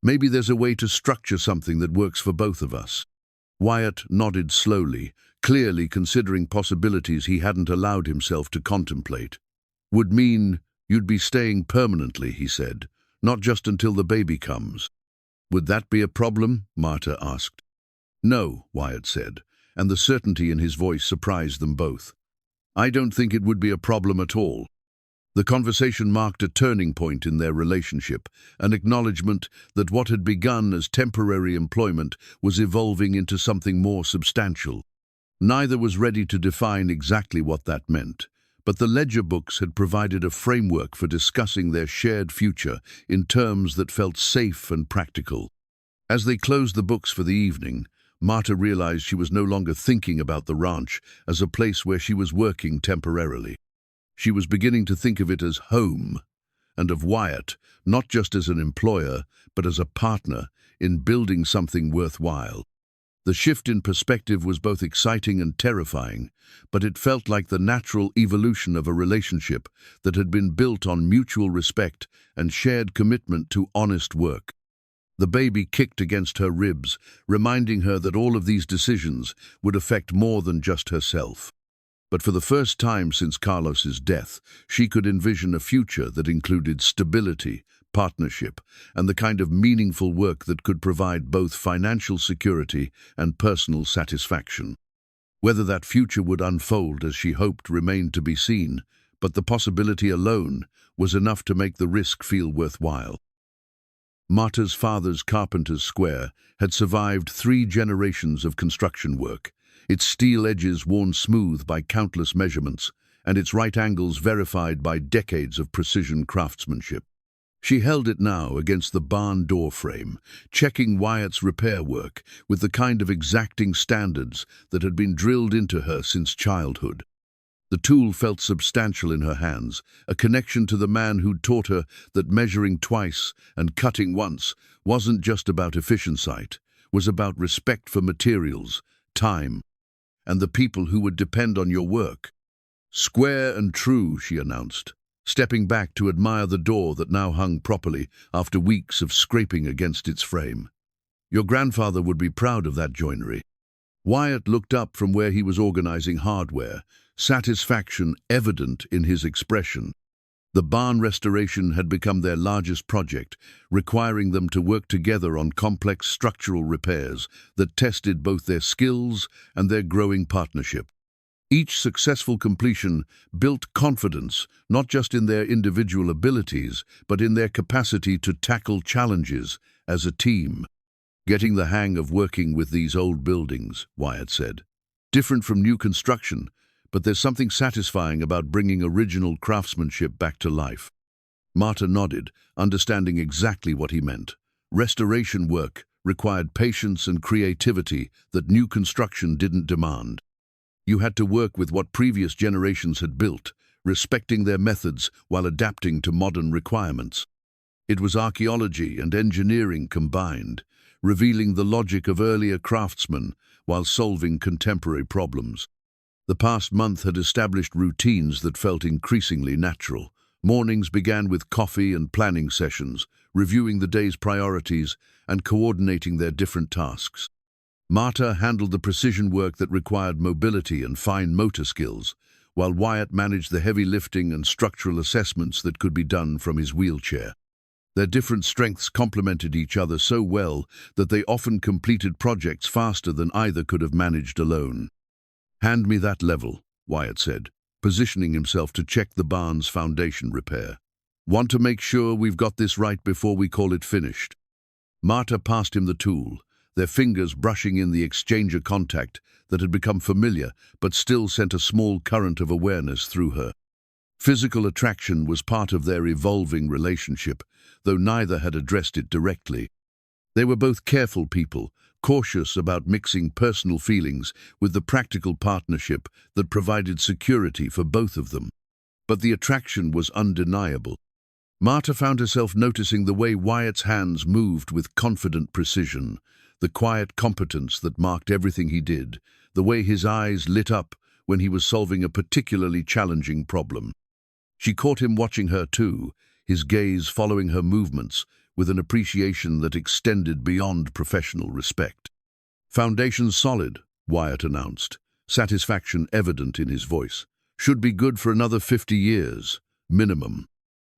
Maybe there's a way to structure something that works for both of us. Wyatt nodded slowly, clearly considering possibilities he hadn't allowed himself to contemplate. Would mean you'd be staying permanently, he said, not just until the baby comes. Would that be a problem? Marta asked. No, Wyatt said, and the certainty in his voice surprised them both. I don't think it would be a problem at all. The conversation marked a turning point in their relationship, an acknowledgement that what had begun as temporary employment was evolving into something more substantial. Neither was ready to define exactly what that meant, but the ledger books had provided a framework for discussing their shared future in terms that felt safe and practical. As they closed the books for the evening, Marta realized she was no longer thinking about the ranch as a place where she was working temporarily. She was beginning to think of it as home, and of Wyatt, not just as an employer, but as a partner in building something worthwhile. The shift in perspective was both exciting and terrifying, but it felt like the natural evolution of a relationship that had been built on mutual respect and shared commitment to honest work. The baby kicked against her ribs, reminding her that all of these decisions would affect more than just herself. But for the first time since Carlos's death, she could envision a future that included stability, partnership, and the kind of meaningful work that could provide both financial security and personal satisfaction. Whether that future would unfold as she hoped remained to be seen, but the possibility alone was enough to make the risk feel worthwhile. Marta's father's carpenter's square had survived 3 generations of construction work, its steel edges worn smooth by countless measurements, and its right angles verified by decades of precision craftsmanship. She held it now against the barn door frame, checking Wyatt's repair work with the kind of exacting standards that had been drilled into her since childhood. The tool felt substantial in her hands, a connection to the man who'd taught her that measuring twice and cutting once wasn't just about efficiency, was about respect for materials, time, and the people who would depend on your work. Square and true, she announced, stepping back to admire the door that now hung properly after weeks of scraping against its frame. Your grandfather would be proud of that joinery. Wyatt looked up from where he was organizing hardware, satisfaction evident in his expression. The barn restoration had become their largest project, requiring them to work together on complex structural repairs that tested both their skills and their growing partnership. Each successful completion built confidence, not just in their individual abilities, but in their capacity to tackle challenges as a team. Getting the hang of working with these old buildings, Wyatt said. Different from new construction, but there's something satisfying about bringing original craftsmanship back to life. Marta nodded, understanding exactly what he meant. Restoration work required patience and creativity that new construction didn't demand. You had to work with what previous generations had built, respecting their methods while adapting to modern requirements. It was archaeology and engineering combined, revealing the logic of earlier craftsmen while solving contemporary problems. The past month had established routines that felt increasingly natural. Mornings began with coffee and planning sessions, reviewing the day's priorities and coordinating their different tasks. Marta handled the precision work that required mobility and fine motor skills, while Wyatt managed the heavy lifting and structural assessments that could be done from his wheelchair. Their different strengths complemented each other so well that they often completed projects faster than either could have managed alone. "Hand me that level," Wyatt said, positioning himself to check the barn's foundation repair. "Want to make sure we've got this right before we call it finished." Marta passed him the tool, their fingers brushing in the exchanger contact that had become familiar but still sent a small current of awareness through her. Physical attraction was part of their evolving relationship, though neither had addressed it directly. They were both careful people, cautious about mixing personal feelings with the practical partnership that provided security for both of them. But the attraction was undeniable. Marta found herself noticing the way Wyatt's hands moved with confident precision, the quiet competence that marked everything he did, the way his eyes lit up when he was solving a particularly challenging problem. She caught him watching her too, his gaze following her movements, with an appreciation that extended beyond professional respect. "Foundation's solid," Wyatt announced, satisfaction evident in his voice. "Should be good for another 50 years, minimum."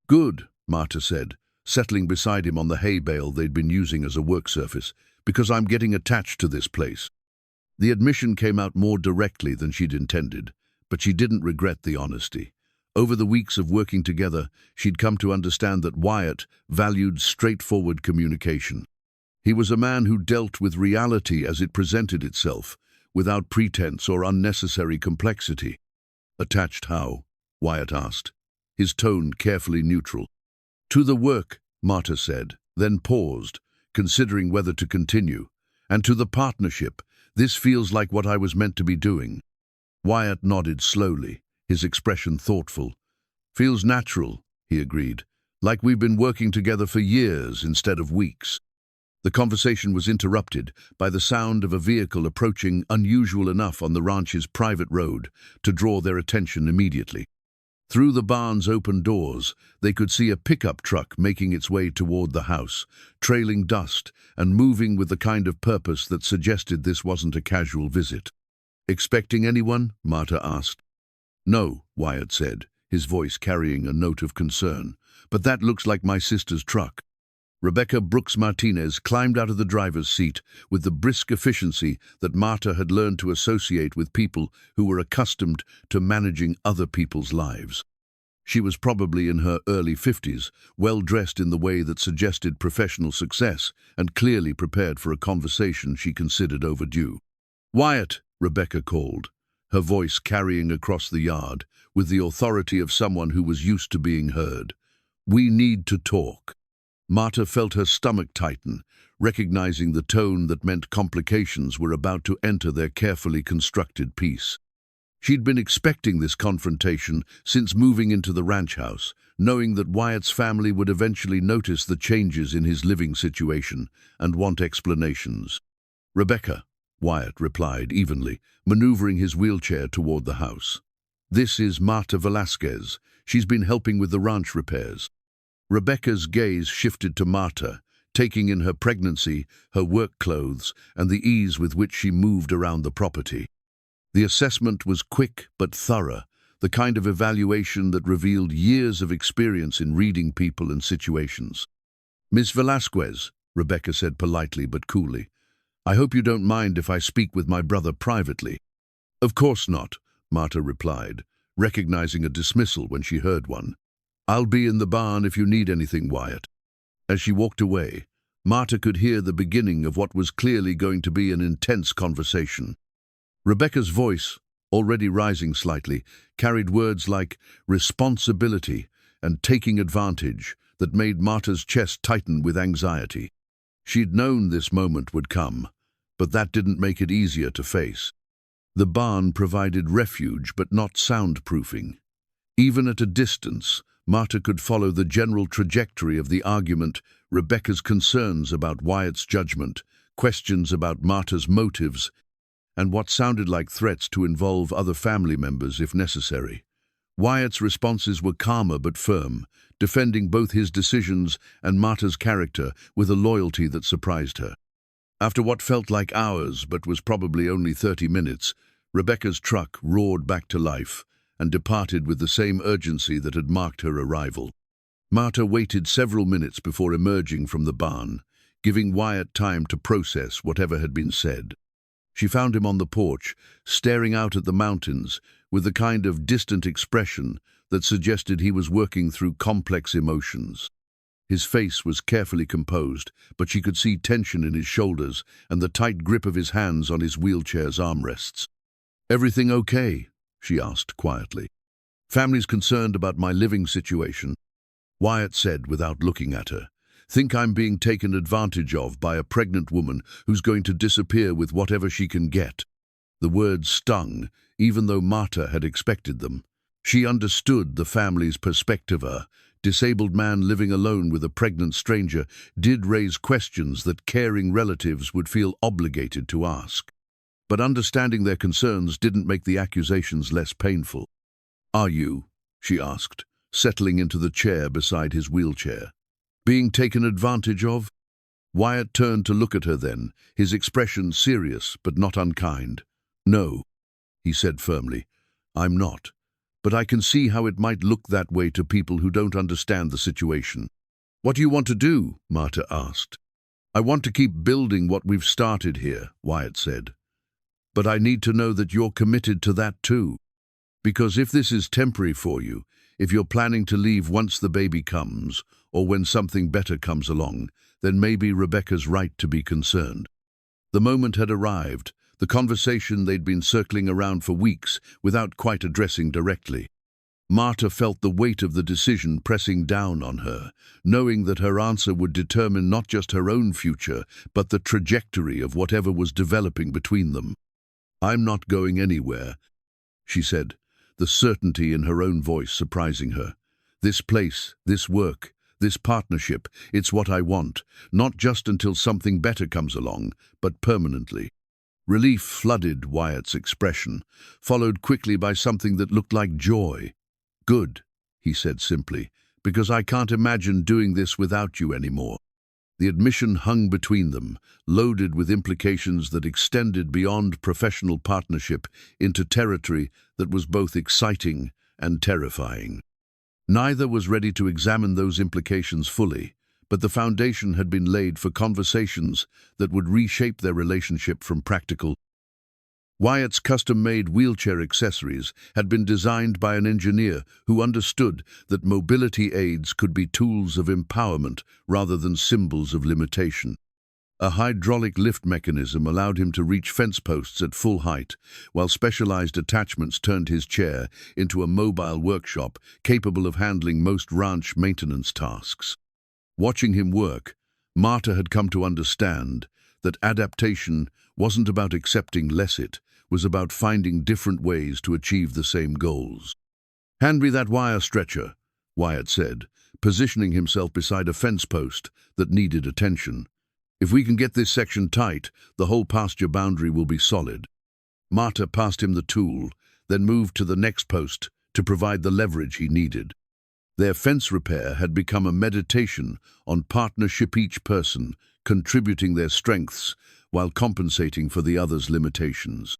"Good," Marta said, settling beside him on the hay bale they'd been using as a work surface, "because I'm getting attached to this place." The admission came out more directly than she'd intended, but she didn't regret the honesty. Over the weeks of working together, she'd come to understand that Wyatt valued straightforward communication. He was a man who dealt with reality as it presented itself, without pretense or unnecessary complexity. "Attached how?" Wyatt asked, his tone carefully neutral. "To the work," Marta said, then paused, considering whether to continue. "And to the partnership. This feels like what I was meant to be doing." Wyatt nodded slowly, his expression thoughtful. "Feels natural," he agreed, "like we've been working together for years instead of weeks." The conversation was interrupted by the sound of a vehicle approaching, unusual enough on the ranch's private road to draw their attention immediately. Through the barn's open doors, they could see a pickup truck making its way toward the house, trailing dust and moving with the kind of purpose that suggested this wasn't a casual visit. "Expecting anyone?" Marta asked. "No," Wyatt said, his voice carrying a note of concern, "but that looks like my sister's truck." Rebecca Brooks Martinez climbed out of the driver's seat with the brisk efficiency that Marta had learned to associate with people who were accustomed to managing other people's lives. She was probably in her early 50s, well-dressed in the way that suggested professional success and clearly prepared for a conversation she considered overdue. "Wyatt," Rebecca called, her voice carrying across the yard with the authority of someone who was used to being heard. "We need to talk." Marta felt her stomach tighten, recognizing the tone that meant complications were about to enter their carefully constructed peace. She'd been expecting this confrontation since moving into the ranch house, knowing that Wyatt's family would eventually notice the changes in his living situation and want explanations. "Rebecca," Wyatt replied evenly, maneuvering his wheelchair toward the house. "This is Marta Velasquez. She's been helping with the ranch repairs." Rebecca's gaze shifted to Marta, taking in her pregnancy, her work clothes, and the ease with which she moved around the property. The assessment was quick but thorough, the kind of evaluation that revealed years of experience in reading people and situations. "Miss Velasquez," Rebecca said politely but coolly, "I hope you don't mind if I speak with my brother privately." "Of course not," Marta replied, recognizing a dismissal when she heard one. "I'll be in the barn if you need anything, Wyatt." As she walked away, Marta could hear the beginning of what was clearly going to be an intense conversation. Rebecca's voice, already rising slightly, carried words like responsibility and taking advantage that made Marta's chest tighten with anxiety. She'd known this moment would come, but that didn't make it easier to face. The barn provided refuge but not soundproofing. Even at a distance, Marta could follow the general trajectory of the argument, Rebecca's concerns about Wyatt's judgment, questions about Marta's motives, and what sounded like threats to involve other family members if necessary. Wyatt's responses were calmer but firm, defending both his decisions and Marta's character with a loyalty that surprised her. After what felt like hours but was probably only 30 minutes, Rebecca's truck roared back to life and departed with the same urgency that had marked her arrival. Marta waited several minutes before emerging from the barn, giving Wyatt time to process whatever had been said. She found him on the porch, staring out at the mountains with the kind of distant expression that suggested he was working through complex emotions. His face was carefully composed, but she could see tension in his shoulders and the tight grip of his hands on his wheelchair's armrests. "Everything okay?" she asked quietly. "Family's concerned about my living situation," Wyatt said without looking at her. "Think I'm being taken advantage of by a pregnant woman who's going to disappear with whatever she can get." The words stung, even though Marta had expected them. She understood the family's perspective. A disabled man living alone with a pregnant stranger did raise questions that caring relatives would feel obligated to ask. But understanding their concerns didn't make the accusations less painful. "Are you?" she asked, settling into the chair beside his wheelchair. "Being taken advantage of?" Wyatt turned to look at her then, his expression serious but not unkind. "No," he said firmly, "I'm not. But I can see how it might look that way to people who don't understand the situation." "What do you want to do?" Marta asked. "I want to keep building what we've started here," Wyatt said. "But I need to know that you're committed to that too. Because if this is temporary for you, if you're planning to leave once the baby comes, or when something better comes along, then maybe Rebecca's right to be concerned." The moment had arrived, the conversation they'd been circling around for weeks without quite addressing directly. Marta felt the weight of the decision pressing down on her, knowing that her answer would determine not just her own future, but the trajectory of whatever was developing between them. "I'm not going anywhere," she said, the certainty in her own voice surprising her. "This place, this work, this partnership, it's what I want, not just until something better comes along, but permanently." Relief flooded Wyatt's expression, followed quickly by something that looked like joy. "Good," he said simply, "because I can't imagine doing this without you anymore." The admission hung between them, loaded with implications that extended beyond professional partnership into territory that was both exciting and terrifying. Neither was ready to examine those implications fully, but the foundation had been laid for conversations that would reshape their relationship from practical. Wyatt's custom-made wheelchair accessories had been designed by an engineer who understood that mobility aids could be tools of empowerment rather than symbols of limitation. A hydraulic lift mechanism allowed him to reach fence posts at full height, while specialized attachments turned his chair into a mobile workshop capable of handling most ranch maintenance tasks. Watching him work, Marta had come to understand that adaptation wasn't about accepting less, it was about finding different ways to achieve the same goals. "Hand me that wire stretcher," Wyatt said, positioning himself beside a fence post that needed attention. "If we can get this section tight, the whole pasture boundary will be solid." Marta passed him the tool, then moved to the next post to provide the leverage he needed. Their fence repair had become a meditation on partnership, each person contributing their strengths while compensating for the other's limitations.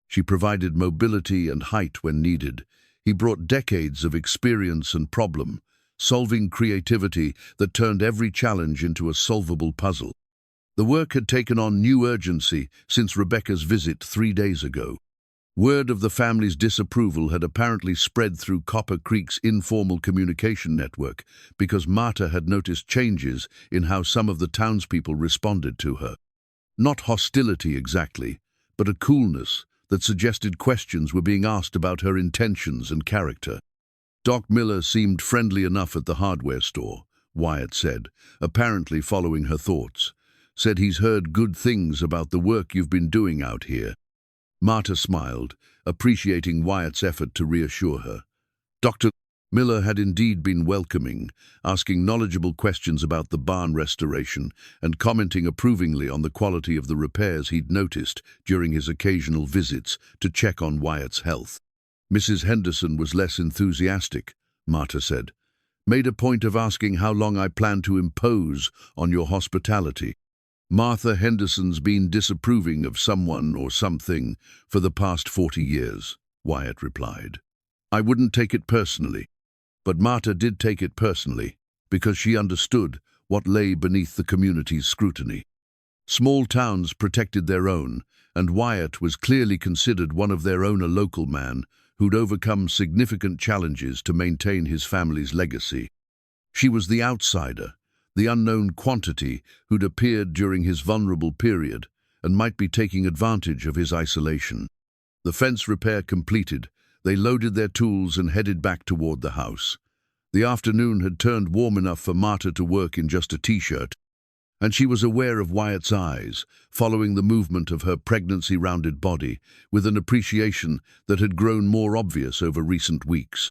She provided mobility and height when needed. He brought decades of experience and problem-solving creativity that turned every challenge into a solvable puzzle. The work had taken on new urgency since Rebecca's visit 3 days ago. Word of the family's disapproval had apparently spread through Copper Creek's informal communication network because Marta had noticed changes in how some of the townspeople responded to her. Not hostility exactly, but a coolness that suggested questions were being asked about her intentions and character. "Doc Miller seemed friendly enough at the hardware store," Wyatt said, apparently following her thoughts. "Said he's heard good things about the work you've been doing out here." Marta smiled, appreciating Wyatt's effort to reassure her. "Dr. Miller had indeed been welcoming, asking knowledgeable questions about the barn restoration and commenting approvingly on the quality of the repairs he'd noticed during his occasional visits to check on Wyatt's health. Mrs. Henderson was less enthusiastic, Marta said. Made a point of asking how long I planned to impose on your hospitality. Martha Henderson's been disapproving of someone or something for the past 40 years, Wyatt replied. I wouldn't take it personally. But Marta did take it personally, because she understood what lay beneath the community's scrutiny. Small towns protected their own, and Wyatt was clearly considered one of their own, a local man who'd overcome significant challenges to maintain his family's legacy. She was the outsider, the unknown quantity who'd appeared during his vulnerable period and might be taking advantage of his isolation. The fence repair completed, they loaded their tools and headed back toward the house. The afternoon had turned warm enough for Marta to work in just a t-shirt, and she was aware of Wyatt's eyes, following the movement of her pregnancy-rounded body, with an appreciation that had grown more obvious over recent weeks.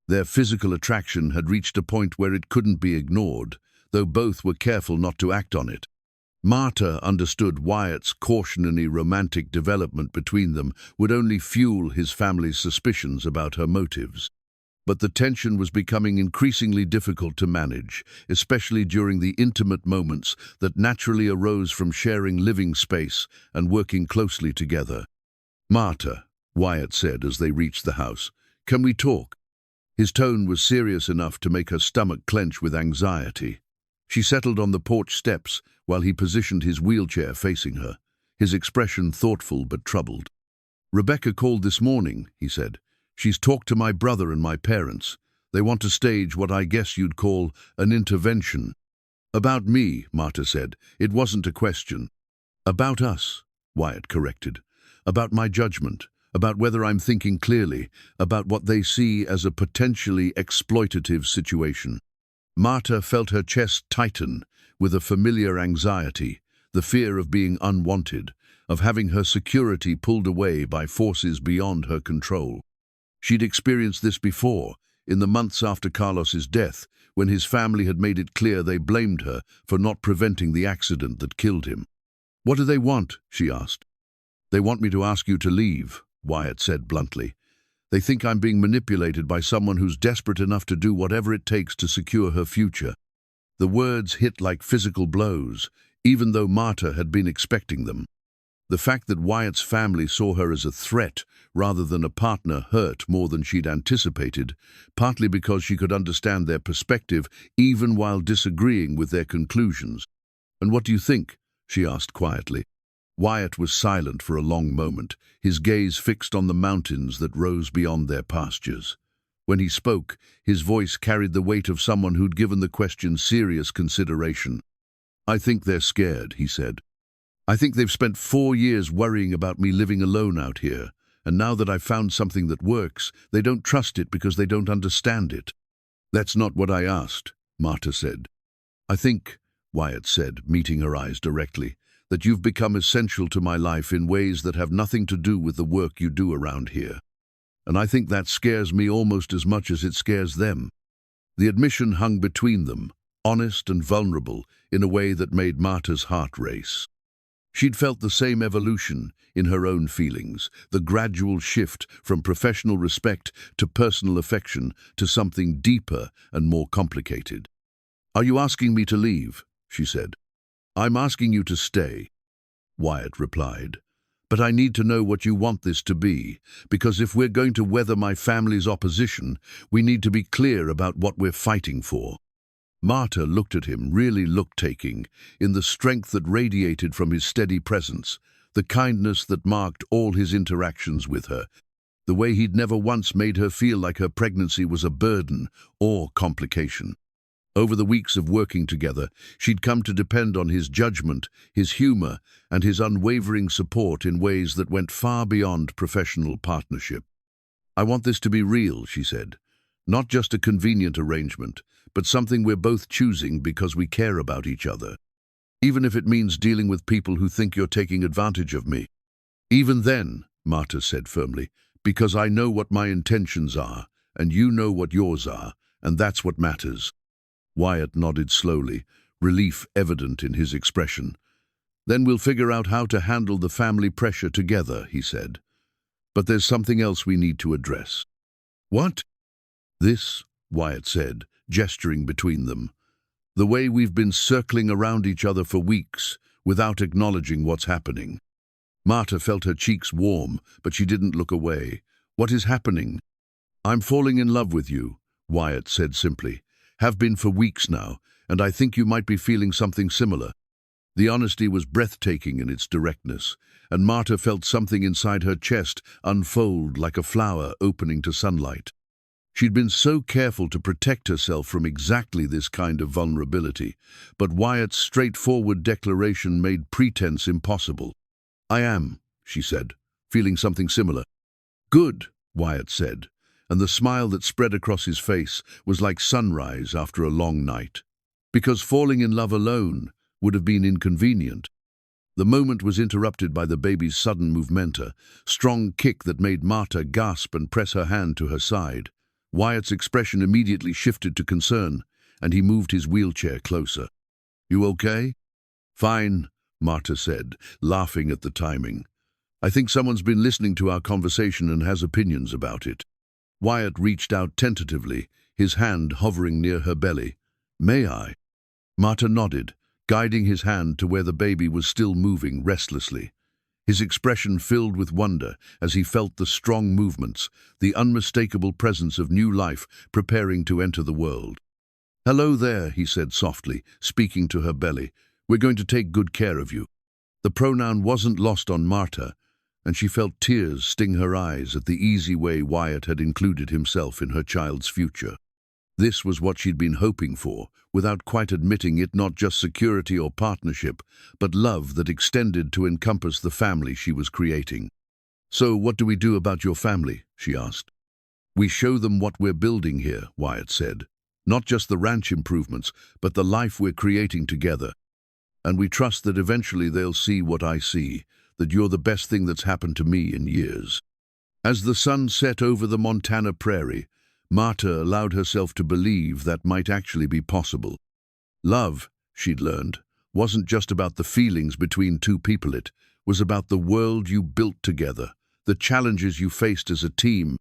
Their physical attraction had reached a point where it couldn't be ignored, though both were careful not to act on it. Marta understood Wyatt's cautionary romantic development between them would only fuel his family's suspicions about her motives. But the tension was becoming increasingly difficult to manage, especially during the intimate moments that naturally arose from sharing living space and working closely together. Marta, Wyatt said as they reached the house, can we talk? His tone was serious enough to make her stomach clench with anxiety. She settled on the porch steps while he positioned his wheelchair facing her, his expression thoughtful but troubled. Rebecca called this morning, he said. She's talked to my brother and my parents. They want to stage what I guess you'd call an intervention. About me, Marta said. It wasn't a question. About us, Wyatt corrected. About my judgment, about whether I'm thinking clearly, about what they see as a potentially exploitative situation. Marta felt her chest tighten with a familiar anxiety, the fear of being unwanted, of having her security pulled away by forces beyond her control. She'd experienced this before, in the months after Carlos's death, when his family had made it clear they blamed her for not preventing the accident that killed him. What do they want? She asked. They want me to ask you to leave, Wyatt said bluntly. They think I'm being manipulated by someone who's desperate enough to do whatever it takes to secure her future. The words hit like physical blows, even though Marta had been expecting them. The fact that Wyatt's family saw her as a threat rather than a partner hurt more than she'd anticipated, partly because she could understand their perspective even while disagreeing with their conclusions. And what do you think? She asked quietly. Wyatt was silent for a long moment, his gaze fixed on the mountains that rose beyond their pastures. When he spoke, his voice carried the weight of someone who'd given the question serious consideration. I think they're scared, he said. I think they've spent 4 years worrying about me living alone out here, and now that I've found something that works, they don't trust it because they don't understand it. That's not what I asked, Marta said. I think, Wyatt said, meeting her eyes directly, that you've become essential to my life in ways that have nothing to do with the work you do around here. And I think that scares me almost as much as it scares them. The admission hung between them, honest and vulnerable, in a way that made Marta's heart race. She'd felt the same evolution in her own feelings, the gradual shift from professional respect to personal affection to something deeper and more complicated. Are you asking me to leave? She said. I'm asking you to stay, Wyatt replied. But I need to know what you want this to be, because if we're going to weather my family's opposition, we need to be clear about what we're fighting for. Marta looked at him, really look-taking, in the strength that radiated from his steady presence, the kindness that marked all his interactions with her, the way he'd never once made her feel like her pregnancy was a burden or complication. Over the weeks of working together, she'd come to depend on his judgment, his humor, and his unwavering support in ways that went far beyond professional partnership. I want this to be real, she said. Not just a convenient arrangement, but something we're both choosing because we care about each other. Even if it means dealing with people who think you're taking advantage of me. Even then, Marta said firmly, because I know what my intentions are, and you know what yours are, and that's what matters." Wyatt nodded slowly, relief evident in his expression. "Then we'll figure out how to handle the family pressure together," he said. "But there's something else we need to address." "What?" "This," Wyatt said, gesturing between them. "The way we've been circling around each other for weeks, without acknowledging what's happening." Marta felt her cheeks warm, but she didn't look away. "What is happening?" "I'm falling in love with you," Wyatt said simply. "Have been for weeks now, and I think you might be feeling something similar." The honesty was breathtaking in its directness, and Marta felt something inside her chest unfold like a flower opening to sunlight. She'd been so careful to protect herself from exactly this kind of vulnerability, but Wyatt's straightforward declaration made pretense impossible. "I am," she said, feeling something similar. "Good," Wyatt said, and the smile that spread across his face was like sunrise after a long night. Because falling in love alone would have been inconvenient. The moment was interrupted by the baby's sudden movementa, strong kick that made Marta gasp and press her hand to her side. Wyatt's expression immediately shifted to concern, and he moved his wheelchair closer. "You okay?" "Fine," Marta said, laughing at the timing. "I think someone's been listening to our conversation and has opinions about it." Wyatt reached out tentatively, his hand hovering near her belly. "May I?" Marta nodded, guiding his hand to where the baby was still moving restlessly. His expression filled with wonder as he felt the strong movements, the unmistakable presence of new life preparing to enter the world. "Hello there," he said softly, speaking to her belly. "We're going to take good care of you." The pronoun wasn't lost on Marta, and she felt tears sting her eyes at the easy way Wyatt had included himself in her child's future. This was what she'd been hoping for, without quite admitting it, not just security or partnership, but love that extended to encompass the family she was creating. "So what do we do about your family?" she asked. "We show them what we're building here," Wyatt said. "Not just the ranch improvements, but the life we're creating together. And we trust that eventually they'll see what I see, that you're the best thing that's happened to me in years." As the sun set over the Montana prairie, Marta allowed herself to believe that might actually be possible. Love, she'd learned, wasn't just about the feelings between two people. It was about the world you built together, the challenges you faced as a team,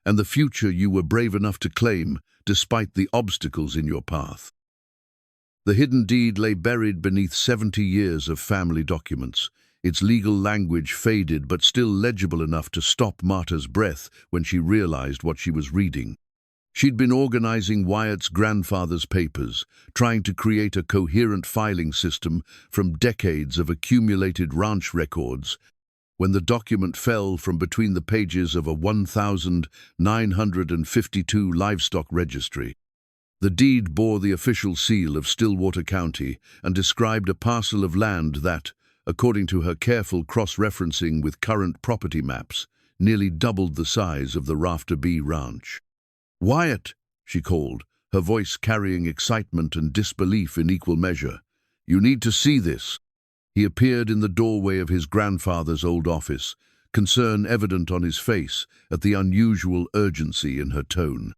and the future you were brave enough to claim despite the obstacles in your path. The hidden deed lay buried beneath 70 years of family documents, its legal language faded but still legible enough to stop Marta's breath when she realized what she was reading. She'd been organizing Wyatt's grandfather's papers, trying to create a coherent filing system from decades of accumulated ranch records, when the document fell from between the pages of a 1,952 livestock registry. The deed bore the official seal of Stillwater County and described a parcel of land that, according to her careful cross-referencing with current property maps, nearly doubled the size of the Rafter B Ranch. "Wyatt," she called, her voice carrying excitement and disbelief in equal measure. "You need to see this." He appeared in the doorway of his grandfather's old office, concern evident on his face at the unusual urgency in her tone.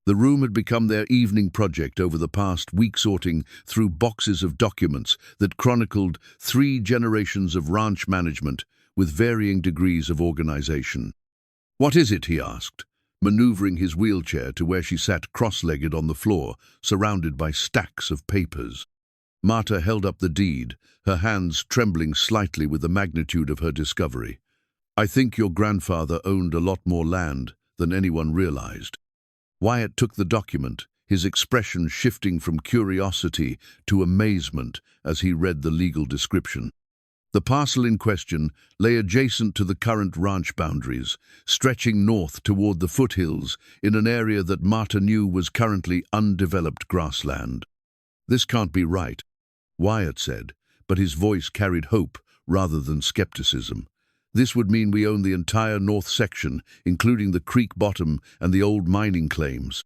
The room had become their evening project over the past week, sorting through boxes of documents that chronicled 3 generations of ranch management with varying degrees of organization. "What is it?" he asked, maneuvering his wheelchair to where she sat cross-legged on the floor, surrounded by stacks of papers. Marta held up the deed, her hands trembling slightly with the magnitude of her discovery. "I think your grandfather owned a lot more land than anyone realized." Wyatt took the document, his expression shifting from curiosity to amazement as he read the legal description. The parcel in question lay adjacent to the current ranch boundaries, stretching north toward the foothills in an area that Marta knew was currently undeveloped grassland. "This can't be right," Wyatt said, but his voice carried hope rather than skepticism. "This would mean we own the entire north section, including the creek bottom and the old mining claims."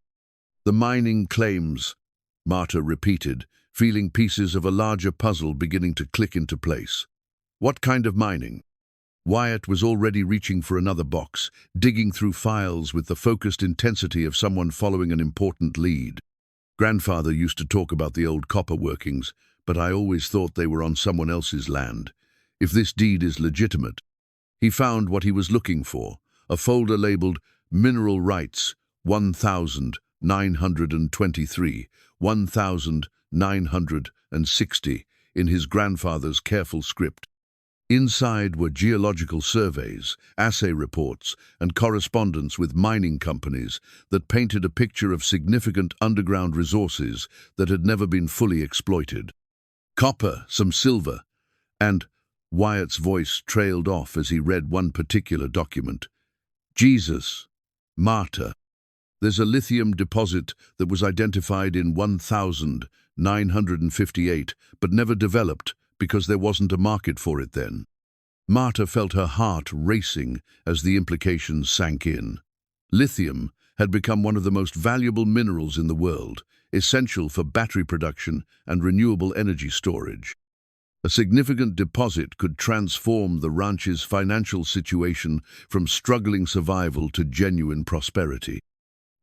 "The mining claims," Marta repeated, feeling pieces of a larger puzzle beginning to click into place. "What kind of mining?" Wyatt was already reaching for another box, digging through files with the focused intensity of someone following an important lead. Grandfather used to talk about the old copper workings, but I always thought they were on someone else's land. If this deed is legitimate. He found what he was looking for, a folder labeled Mineral Rights 1923, 1960 in his grandfather's careful script. Inside were geological surveys, assay reports, and correspondence with mining companies that painted a picture of significant underground resources that had never been fully exploited. Copper, some silver, and Wyatt's voice trailed off as he read one particular document. Jesus, Marta. There's a lithium deposit that was identified in 1958, but never developed because there wasn't a market for it then. Marta felt her heart racing as the implications sank in. Lithium had become one of the most valuable minerals in the world, essential for battery production and renewable energy storage. A significant deposit could transform the ranch's financial situation from struggling survival to genuine prosperity.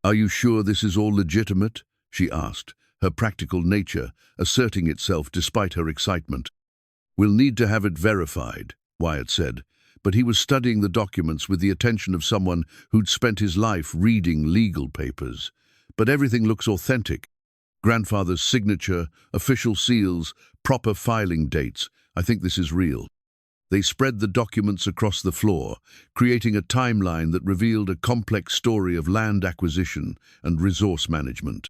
"Are you sure this is all legitimate?" she asked, her practical nature asserting itself despite her excitement. "We'll need to have it verified," Wyatt said, but he was studying the documents with the attention of someone who'd spent his life reading legal papers. "But everything looks authentic. Grandfather's signature, official seals, proper filing dates. I think this is real." They spread the documents across the floor, creating a timeline that revealed a complex story of land acquisition and resource management.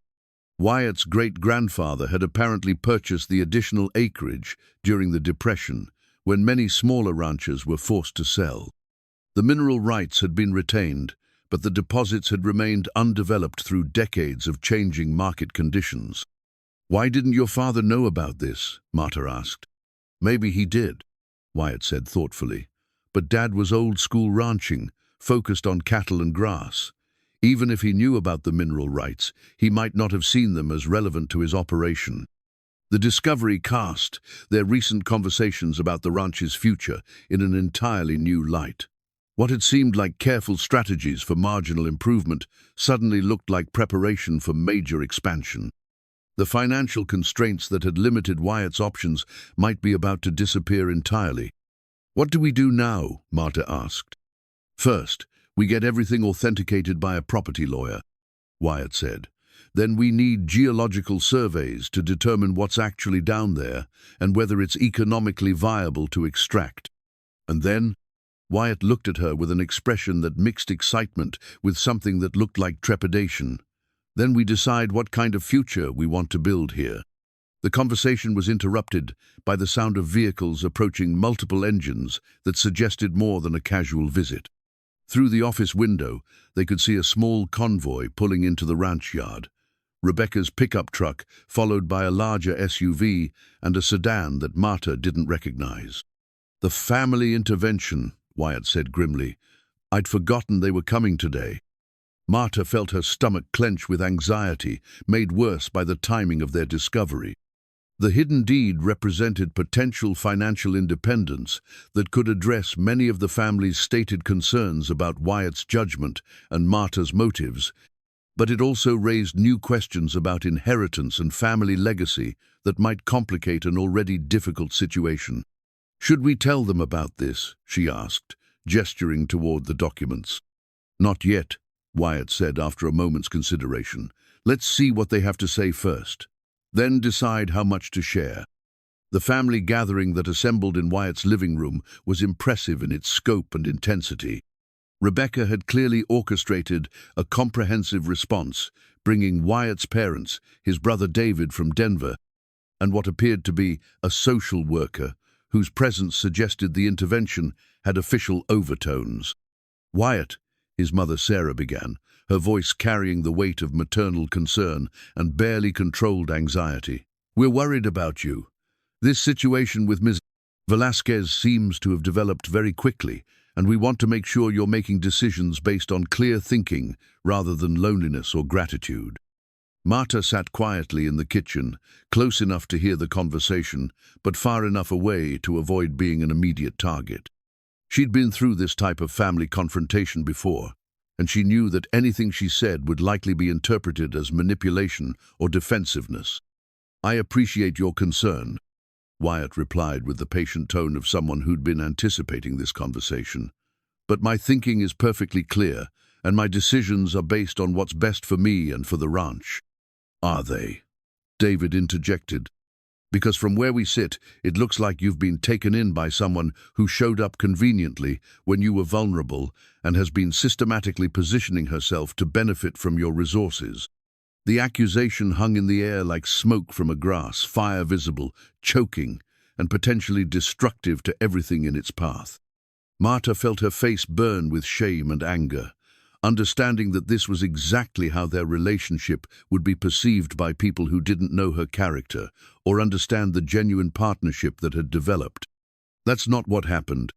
Wyatt's great-grandfather had apparently purchased the additional acreage during the Depression, when many smaller ranchers were forced to sell. The mineral rights had been retained, but the deposits had remained undeveloped through decades of changing market conditions. "Why didn't your father know about this?" Marta asked. "Maybe he did," Wyatt said thoughtfully, "but Dad was old-school ranching, focused on cattle and grass. Even if he knew about the mineral rights, he might not have seen them as relevant to his operation." The discovery cast their recent conversations about the ranch's future in an entirely new light. What had seemed like careful strategies for marginal improvement suddenly looked like preparation for major expansion. The financial constraints that had limited Wyatt's options might be about to disappear entirely. "What do we do now?" Marta asked. "First, we get everything authenticated by a property lawyer," Wyatt said. "Then we need geological surveys to determine what's actually down there and whether it's economically viable to extract. And then," Wyatt looked at her with an expression that mixed excitement with something that looked like trepidation, "then we decide what kind of future we want to build here." The conversation was interrupted by the sound of vehicles approaching multiple engines that suggested more than a casual visit. Through the office window, they could see a small convoy pulling into the ranch yard. Rebecca's pickup truck, followed by a larger SUV and a sedan that Marta didn't recognize. "The family intervention," Wyatt said grimly. "I'd forgotten they were coming today." Marta felt her stomach clench with anxiety, made worse by the timing of their discovery. The hidden deed represented potential financial independence that could address many of the family's stated concerns about Wyatt's judgment and Marta's motives, but it also raised new questions about inheritance and family legacy that might complicate an already difficult situation. "Should we tell them about this?" she asked, gesturing toward the documents. "Not yet," Wyatt said after a moment's consideration. "Let's see what they have to say first. Then decide how much to share." The family gathering that assembled in Wyatt's living room was impressive in its scope and intensity. Rebecca had clearly orchestrated a comprehensive response, bringing Wyatt's parents, his brother David from Denver, and what appeared to be a social worker, whose presence suggested the intervention had official overtones. "Wyatt," his mother Sarah began, her voice carrying the weight of maternal concern and barely controlled anxiety. "We're worried about you. This situation with Ms. Velasquez seems to have developed very quickly, and we want to make sure you're making decisions based on clear thinking rather than loneliness or gratitude." Marta sat quietly in the kitchen, close enough to hear the conversation, but far enough away to avoid being an immediate target. She'd been through this type of family confrontation before, and she knew that anything she said would likely be interpreted as manipulation or defensiveness. "I appreciate your concern," Wyatt replied with the patient tone of someone who'd been anticipating this conversation. "But my thinking is perfectly clear, and my decisions are based on what's best for me and for the ranch." "Are they?" David interjected. "Because from where we sit, it looks like you've been taken in by someone who showed up conveniently when you were vulnerable and has been systematically positioning herself to benefit from your resources." The accusation hung in the air like smoke from a grass, fire visible, choking, and potentially destructive to everything in its path. Marta felt her face burn with shame and anger, understanding that this was exactly how their relationship would be perceived by people who didn't know her character or understand the genuine partnership that had developed. "That's not what happened,"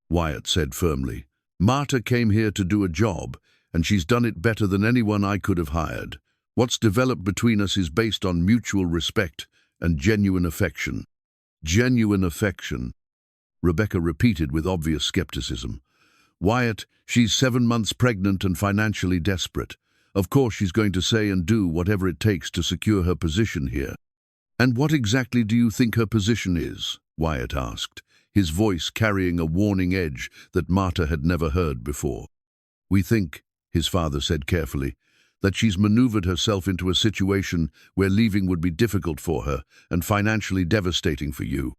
Wyatt said firmly. "Marta came here to do a job, and she's done it better than anyone I could have hired. What's developed between us is based on mutual respect and genuine affection." "Genuine affection," Rebecca repeated with obvious skepticism. "Wyatt, she's 7 months pregnant and financially desperate. Of course she's going to say and do whatever it takes to secure her position here." "And what exactly do you think her position is?" Wyatt asked, his voice carrying a warning edge that Marta had never heard before. "We think," his father said carefully, "that she's maneuvered herself into a situation where leaving would be difficult for her and financially devastating for you.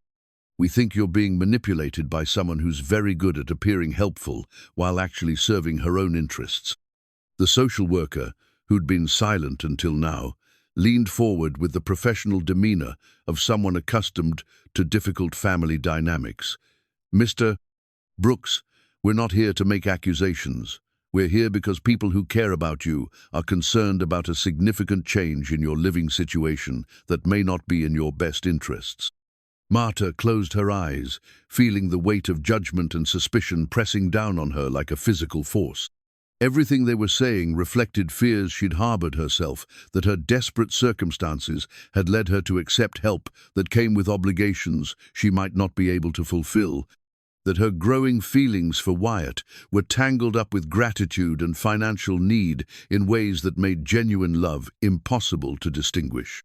We think you're being manipulated by someone who's very good at appearing helpful while actually serving her own interests." The social worker, who'd been silent until now, leaned forward with the professional demeanor of someone accustomed to difficult family dynamics. "Mr. Brooks, we're not here to make accusations. We're here because people who care about you are concerned about a significant change in your living situation that may not be in your best interests." Marta closed her eyes, feeling the weight of judgment and suspicion pressing down on her like a physical force. Everything they were saying reflected fears she'd harbored herself, that her desperate circumstances had led her to accept help that came with obligations she might not be able to fulfill, that her growing feelings for Wyatt were tangled up with gratitude and financial need in ways that made genuine love impossible to distinguish.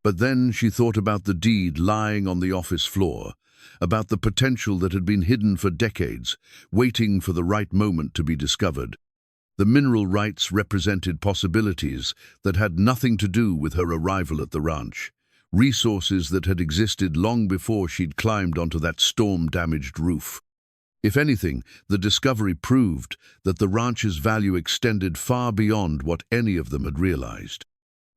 But then she thought about the deed lying on the office floor, about the potential that had been hidden for decades, waiting for the right moment to be discovered. The mineral rights represented possibilities that had nothing to do with her arrival at the ranch, resources that had existed long before she'd climbed onto that storm-damaged roof. If anything, the discovery proved that the ranch's value extended far beyond what any of them had realized.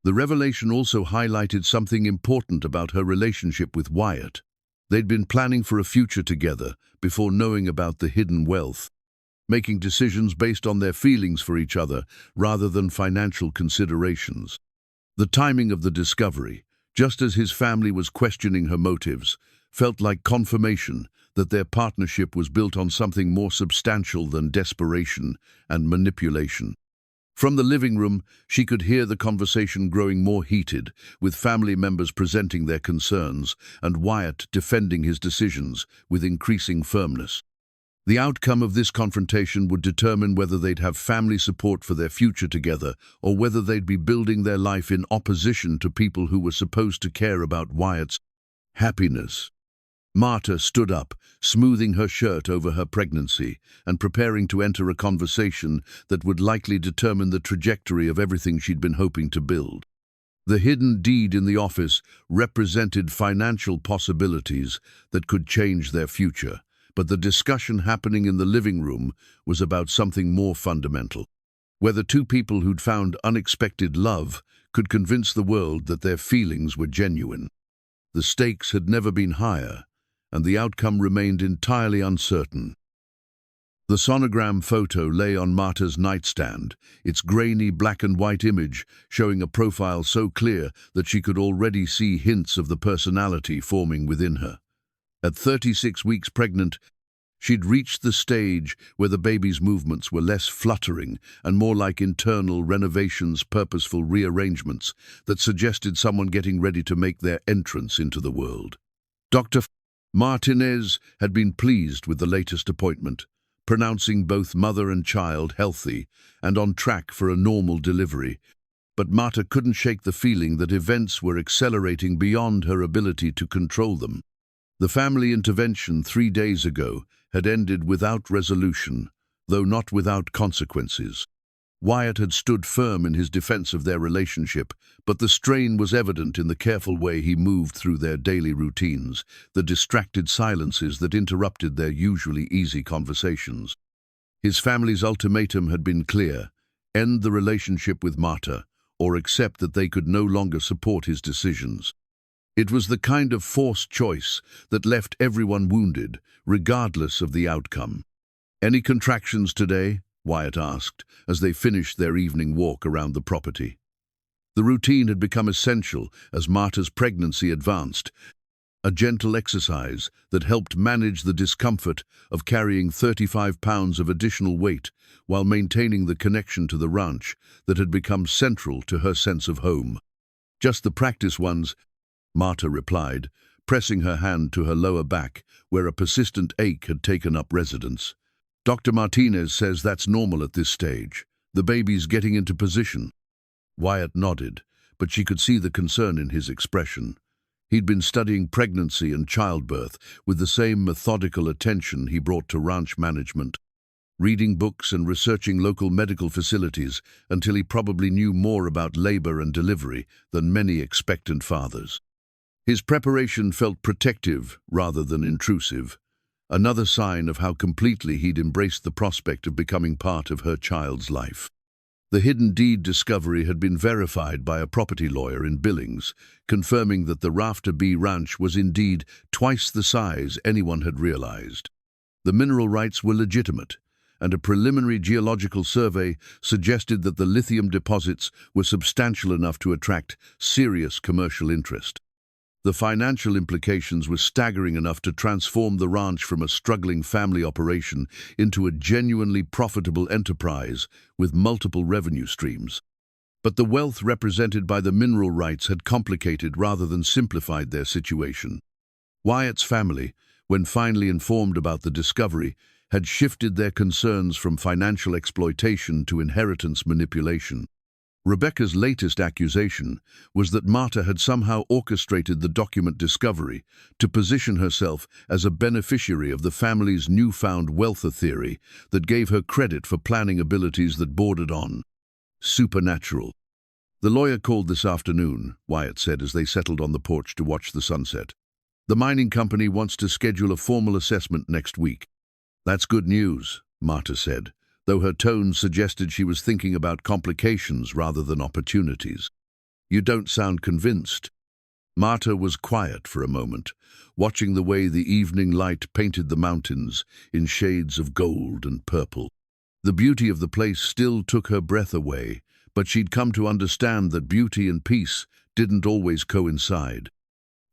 The revelation also highlighted something important about her relationship with Wyatt. They'd been planning for a future together before knowing about the hidden wealth, making decisions based on their feelings for each other rather than financial considerations. The timing of the discovery, just as his family was questioning her motives, felt like confirmation that their partnership was built on something more substantial than desperation and manipulation. From the living room, she could hear the conversation growing more heated, with family members presenting their concerns and Wyatt defending his decisions with increasing firmness. The outcome of this confrontation would determine whether they'd have family support for their future together or whether they'd be building their life in opposition to people who were supposed to care about Wyatt's happiness. Marta stood up, smoothing her shirt over her pregnancy and preparing to enter a conversation that would likely determine the trajectory of everything she'd been hoping to build. The hidden deed in the office represented financial possibilities that could change their future, but the discussion happening in the living room was about something more fundamental. Whether two people who'd found unexpected love could convince the world that their feelings were genuine. The stakes had never been higher, and the outcome remained entirely uncertain. The sonogram photo lay on Marta's nightstand, its grainy black and white image showing a profile so clear that she could already see hints of the personality forming within her. At 36 weeks pregnant, she'd reached the stage where the baby's movements were less fluttering and more like internal renovations, purposeful rearrangements that suggested someone getting ready to make their entrance into the world. Dr. Martinez had been pleased with the latest appointment, pronouncing both mother and child healthy and on track for a normal delivery. But Marta couldn't shake the feeling that events were accelerating beyond her ability to control them. The family intervention 3 days ago had ended without resolution, though not without consequences. Wyatt had stood firm in his defense of their relationship, but the strain was evident in the careful way he moved through their daily routines, the distracted silences that interrupted their usually easy conversations. His family's ultimatum had been clear: end the relationship with Marta, or accept that they could no longer support his decisions. It was the kind of forced choice that left everyone wounded, regardless of the outcome. "Any contractions today?" Wyatt asked, as they finished their evening walk around the property. The routine had become essential as Marta's pregnancy advanced, a gentle exercise that helped manage the discomfort of carrying 35 pounds of additional weight while maintaining the connection to the ranch that had become central to her sense of home. "Just the practice ones," Marta replied, pressing her hand to her lower back where a persistent ache had taken up residence. "Dr. Martinez says that's normal at this stage. The baby's getting into position." Wyatt nodded, but she could see the concern in his expression. He'd been studying pregnancy and childbirth with the same methodical attention he brought to ranch management, reading books and researching local medical facilities until he probably knew more about labor and delivery than many expectant fathers. His preparation felt protective rather than intrusive, another sign of how completely he'd embraced the prospect of becoming part of her child's life. The hidden deed discovery had been verified by a property lawyer in Billings, confirming that the Rafter B Ranch was indeed twice the size anyone had realized. The mineral rights were legitimate, and a preliminary geological survey suggested that the lithium deposits were substantial enough to attract serious commercial interest. The financial implications were staggering enough to transform the ranch from a struggling family operation into a genuinely profitable enterprise with multiple revenue streams. But the wealth represented by the mineral rights had complicated rather than simplified their situation. Wyatt's family, when finally informed about the discovery, had shifted their concerns from financial exploitation to inheritance manipulation. Rebecca's latest accusation was that Marta had somehow orchestrated the document discovery to position herself as a beneficiary of the family's newfound wealth theory that gave her credit for planning abilities that bordered on supernatural. "The lawyer called this afternoon," Wyatt said as they settled on the porch to watch the sunset. "The mining company wants to schedule a formal assessment next week." "That's good news," Marta said, though her tone suggested she was thinking about complications rather than opportunities. "You don't sound convinced." Marta was quiet for a moment, watching the way the evening light painted the mountains in shades of gold and purple. The beauty of the place still took her breath away, but she'd come to understand that beauty and peace didn't always coincide.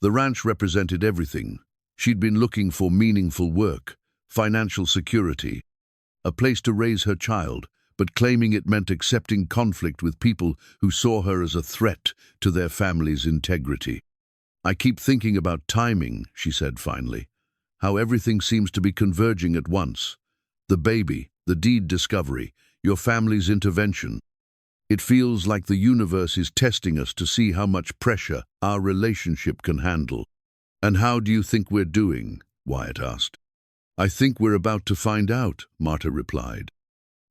The ranch represented everything. She'd been looking for meaningful work, financial security, a place to raise her child, but claiming it meant accepting conflict with people who saw her as a threat to their family's integrity. "I keep thinking about timing," she said finally, "how everything seems to be converging at once. The baby, the deed discovery, your family's intervention. It feels like the universe is testing us to see how much pressure our relationship can handle." "And how do you think we're doing?" Wyatt asked. "I think we're about to find out," Marta replied.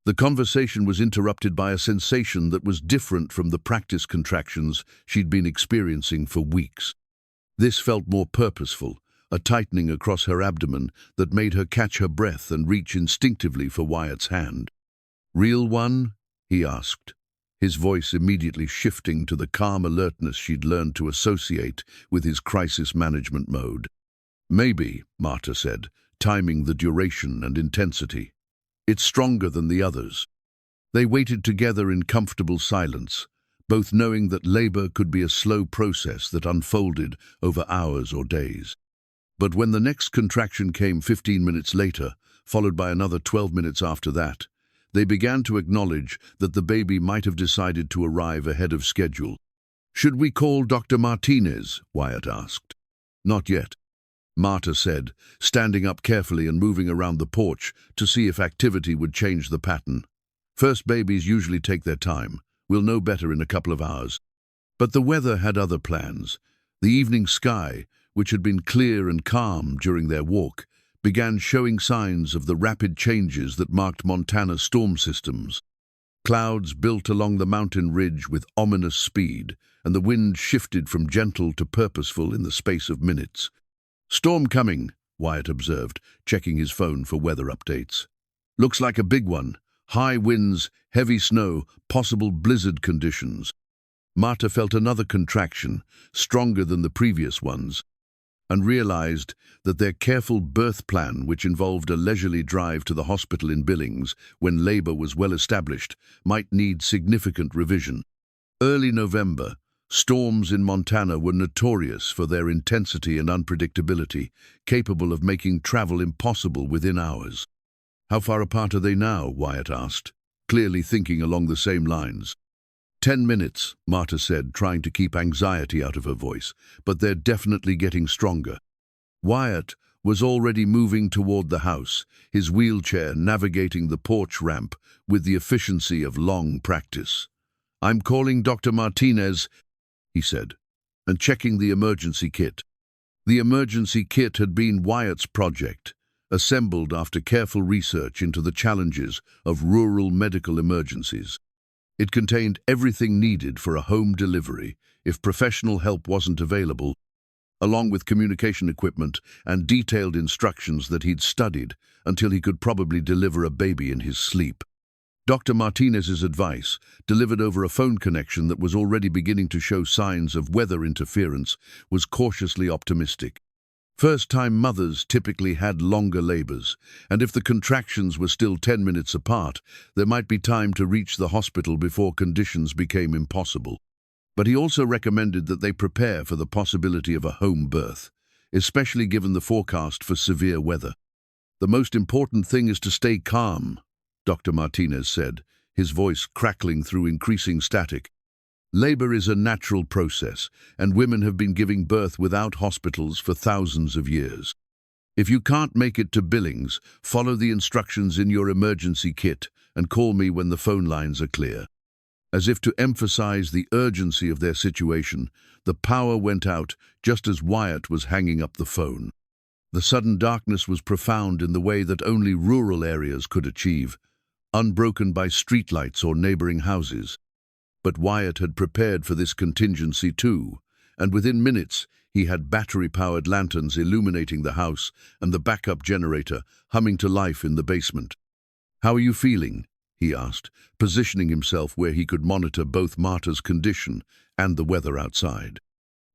The conversation was interrupted by a sensation that was different from the practice contractions she'd been experiencing for weeks. This felt more purposeful, a tightening across her abdomen that made her catch her breath and reach instinctively for Wyatt's hand. "Real one?" he asked, his voice immediately shifting to the calm alertness she'd learned to associate with his crisis management mode. "Maybe," Marta said, timing the duration and intensity. "It's stronger than the others." They waited together in comfortable silence, both knowing that labor could be a slow process that unfolded over hours or days. But when the next contraction came 15 minutes later, followed by another 12 minutes after that, they began to acknowledge that the baby might have decided to arrive ahead of schedule. "Should we call Dr. Martinez?" Wyatt asked. "Not yet. Marta said, standing up carefully and moving around the porch to see if activity would change the pattern. First babies usually take their time. We'll know better in a couple of hours. But the weather had other plans. The evening sky, which had been clear and calm during their walk, began showing signs of the rapid changes that marked Montana's storm systems. Clouds built along the mountain ridge with ominous speed, and the wind shifted from gentle to purposeful in the space of minutes. "Storm coming," Wyatt observed, checking his phone for weather updates. "Looks like a big one. High winds, heavy snow, possible blizzard conditions." Marta felt another contraction, stronger than the previous ones, and realized that their careful birth plan, which involved a leisurely drive to the hospital in Billings when labor was well established, might need significant revision. Early November, storms in Montana were notorious for their intensity and unpredictability, capable of making travel impossible within hours. "How far apart are they now?" Wyatt asked, clearly thinking along the same lines. 10 minutes, Marta said, trying to keep anxiety out of her voice, "but they're definitely getting stronger." Wyatt was already moving toward the house, his wheelchair navigating the porch ramp with the efficiency of long practice. "I'm calling Dr. Martinez," he said, and checking the emergency kit. The emergency kit had been Wyatt's project, assembled after careful research into the challenges of rural medical emergencies. It contained everything needed for a home delivery if professional help wasn't available, along with communication equipment and detailed instructions that he'd studied until he could probably deliver a baby in his sleep. Dr. Martinez's advice, delivered over a phone connection that was already beginning to show signs of weather interference, was cautiously optimistic. First-time mothers typically had longer labors, and if the contractions were still 10 minutes apart, there might be time to reach the hospital before conditions became impossible. But he also recommended that they prepare for the possibility of a home birth, especially given the forecast for severe weather. "The most important thing is to stay calm," Dr. Martinez said, his voice crackling through increasing static. "Labor is a natural process, and women have been giving birth without hospitals for thousands of years. If you can't make it to Billings, follow the instructions in your emergency kit and call me when the phone lines are clear." As if to emphasize the urgency of their situation, the power went out just as Wyatt was hanging up the phone. The sudden darkness was profound in the way that only rural areas could achieve, unbroken by streetlights or neighboring houses. But Wyatt had prepared for this contingency too, and within minutes he had battery-powered lanterns illuminating the house and the backup generator humming to life in the basement. "How are you feeling?" he asked, positioning himself where he could monitor both Marta's condition and the weather outside.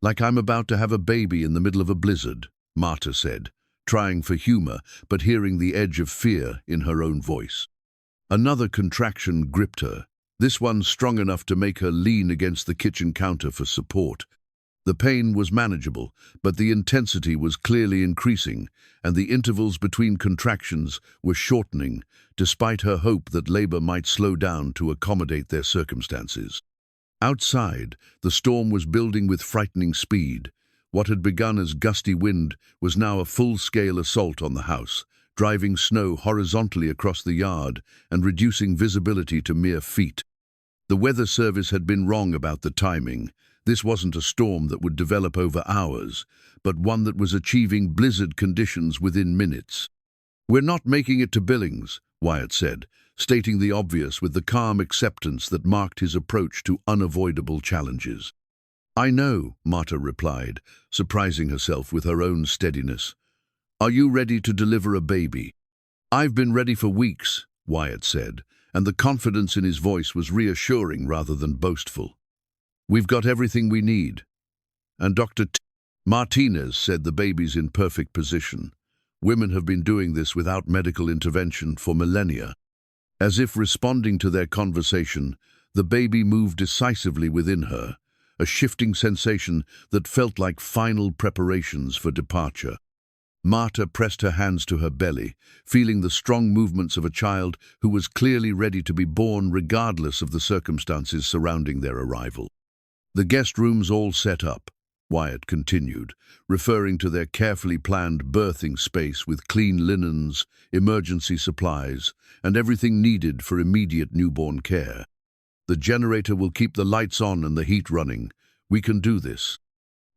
"Like I'm about to have a baby in the middle of a blizzard," Marta said, trying for humor but hearing the edge of fear in her own voice. Another contraction gripped her, this one strong enough to make her lean against the kitchen counter for support. The pain was manageable, but the intensity was clearly increasing, and the intervals between contractions were shortening, despite her hope that labor might slow down to accommodate their circumstances. Outside, the storm was building with frightening speed. What had begun as gusty wind was now a full-scale assault on the house, driving snow horizontally across the yard and reducing visibility to mere feet. The weather service had been wrong about the timing. This wasn't a storm that would develop over hours, but one that was achieving blizzard conditions within minutes. "We're not making it to Billings," Wyatt said, stating the obvious with the calm acceptance that marked his approach to unavoidable challenges. "I know," Marta replied, surprising herself with her own steadiness. "Are you ready to deliver a baby?" "I've been ready for weeks," Wyatt said, and the confidence in his voice was reassuring rather than boastful. "We've got everything we need." And Dr. Martinez said the baby's in perfect position. Women have been doing this without medical intervention for millennia. As if responding to their conversation, the baby moved decisively within her, a shifting sensation that felt like final preparations for departure. Marta pressed her hands to her belly, feeling the strong movements of a child who was clearly ready to be born regardless of the circumstances surrounding their arrival. The guest rooms all set up. Wyatt continued, referring to their carefully planned birthing space with clean linens, emergency supplies, and everything needed for immediate newborn care. The generator will keep the lights on and the heat running. We can do this.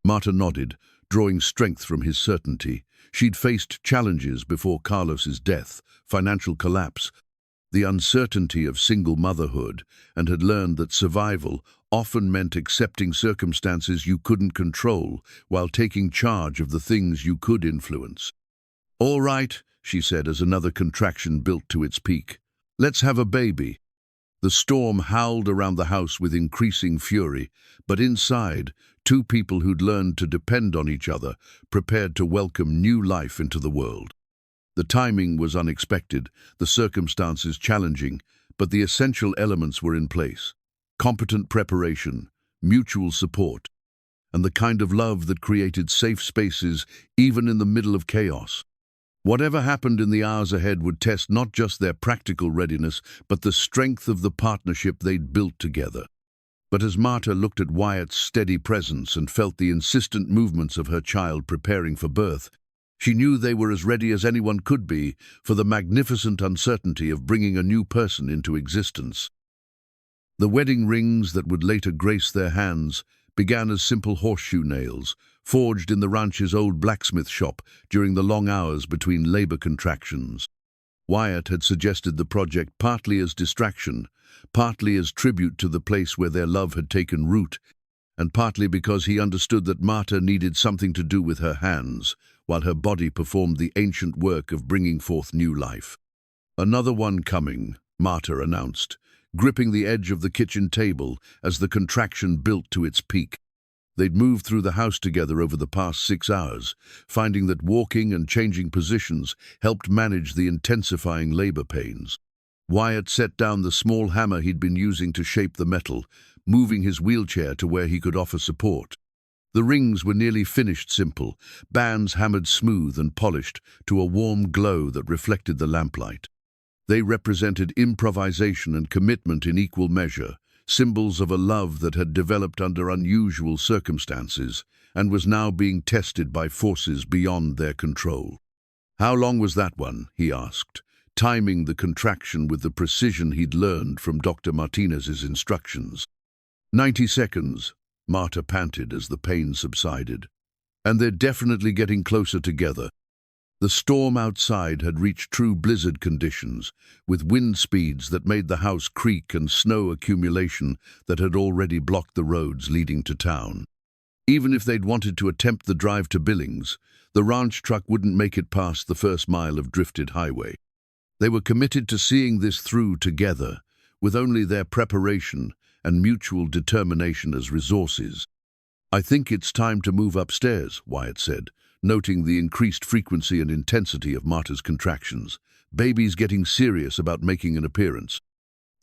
Marta nodded, drawing strength from his certainty. She'd faced challenges before Carlos's death, financial collapse, the uncertainty of single motherhood, and had learned that survival often meant accepting circumstances you couldn't control while taking charge of the things you could influence. "All right," she said as another contraction built to its peak. "Let's have a baby." The storm howled around the house with increasing fury, but inside, two people who'd learned to depend on each other prepared to welcome new life into the world. The timing was unexpected, the circumstances challenging, but the essential elements were in place. Competent preparation, mutual support, and the kind of love that created safe spaces even in the middle of chaos. Whatever happened in the hours ahead would test not just their practical readiness, but the strength of the partnership they'd built together. But as Marta looked at Wyatt's steady presence and felt the insistent movements of her child preparing for birth, she knew they were as ready as anyone could be for the magnificent uncertainty of bringing a new person into existence. The wedding rings that would later grace their hands began as simple horseshoe nails, forged in the ranch's old blacksmith shop during the long hours between labor contractions. Wyatt had suggested the project partly as distraction, partly as tribute to the place where their love had taken root, and partly because he understood that Marta needed something to do with her hands, while her body performed the ancient work of bringing forth new life. "Another one coming," Marta announced, gripping the edge of the kitchen table as the contraction built to its peak. They'd moved through the house together over the past 6 hours, finding that walking and changing positions helped manage the intensifying labor pains. Wyatt set down the small hammer he'd been using to shape the metal, moving his wheelchair to where he could offer support. The rings were nearly finished simple, bands hammered smooth and polished to a warm glow that reflected the lamplight. They represented improvisation and commitment in equal measure, symbols of a love that had developed under unusual circumstances and was now being tested by forces beyond their control. "How long was that one?" he asked, timing the contraction with the precision he'd learned from Dr. Martinez's instructions. 90 seconds, Marta panted as the pain subsided. "And they're definitely getting closer together." The storm outside had reached true blizzard conditions, with wind speeds that made the house creak and snow accumulation that had already blocked the roads leading to town. Even if they'd wanted to attempt the drive to Billings, the ranch truck wouldn't make it past the first mile of drifted highway. They were committed to seeing this through together, with only their preparation and mutual determination as resources. "I think it's time to move upstairs," Wyatt said, noting the increased frequency and intensity of Marta's contractions. "Baby's getting serious about making an appearance."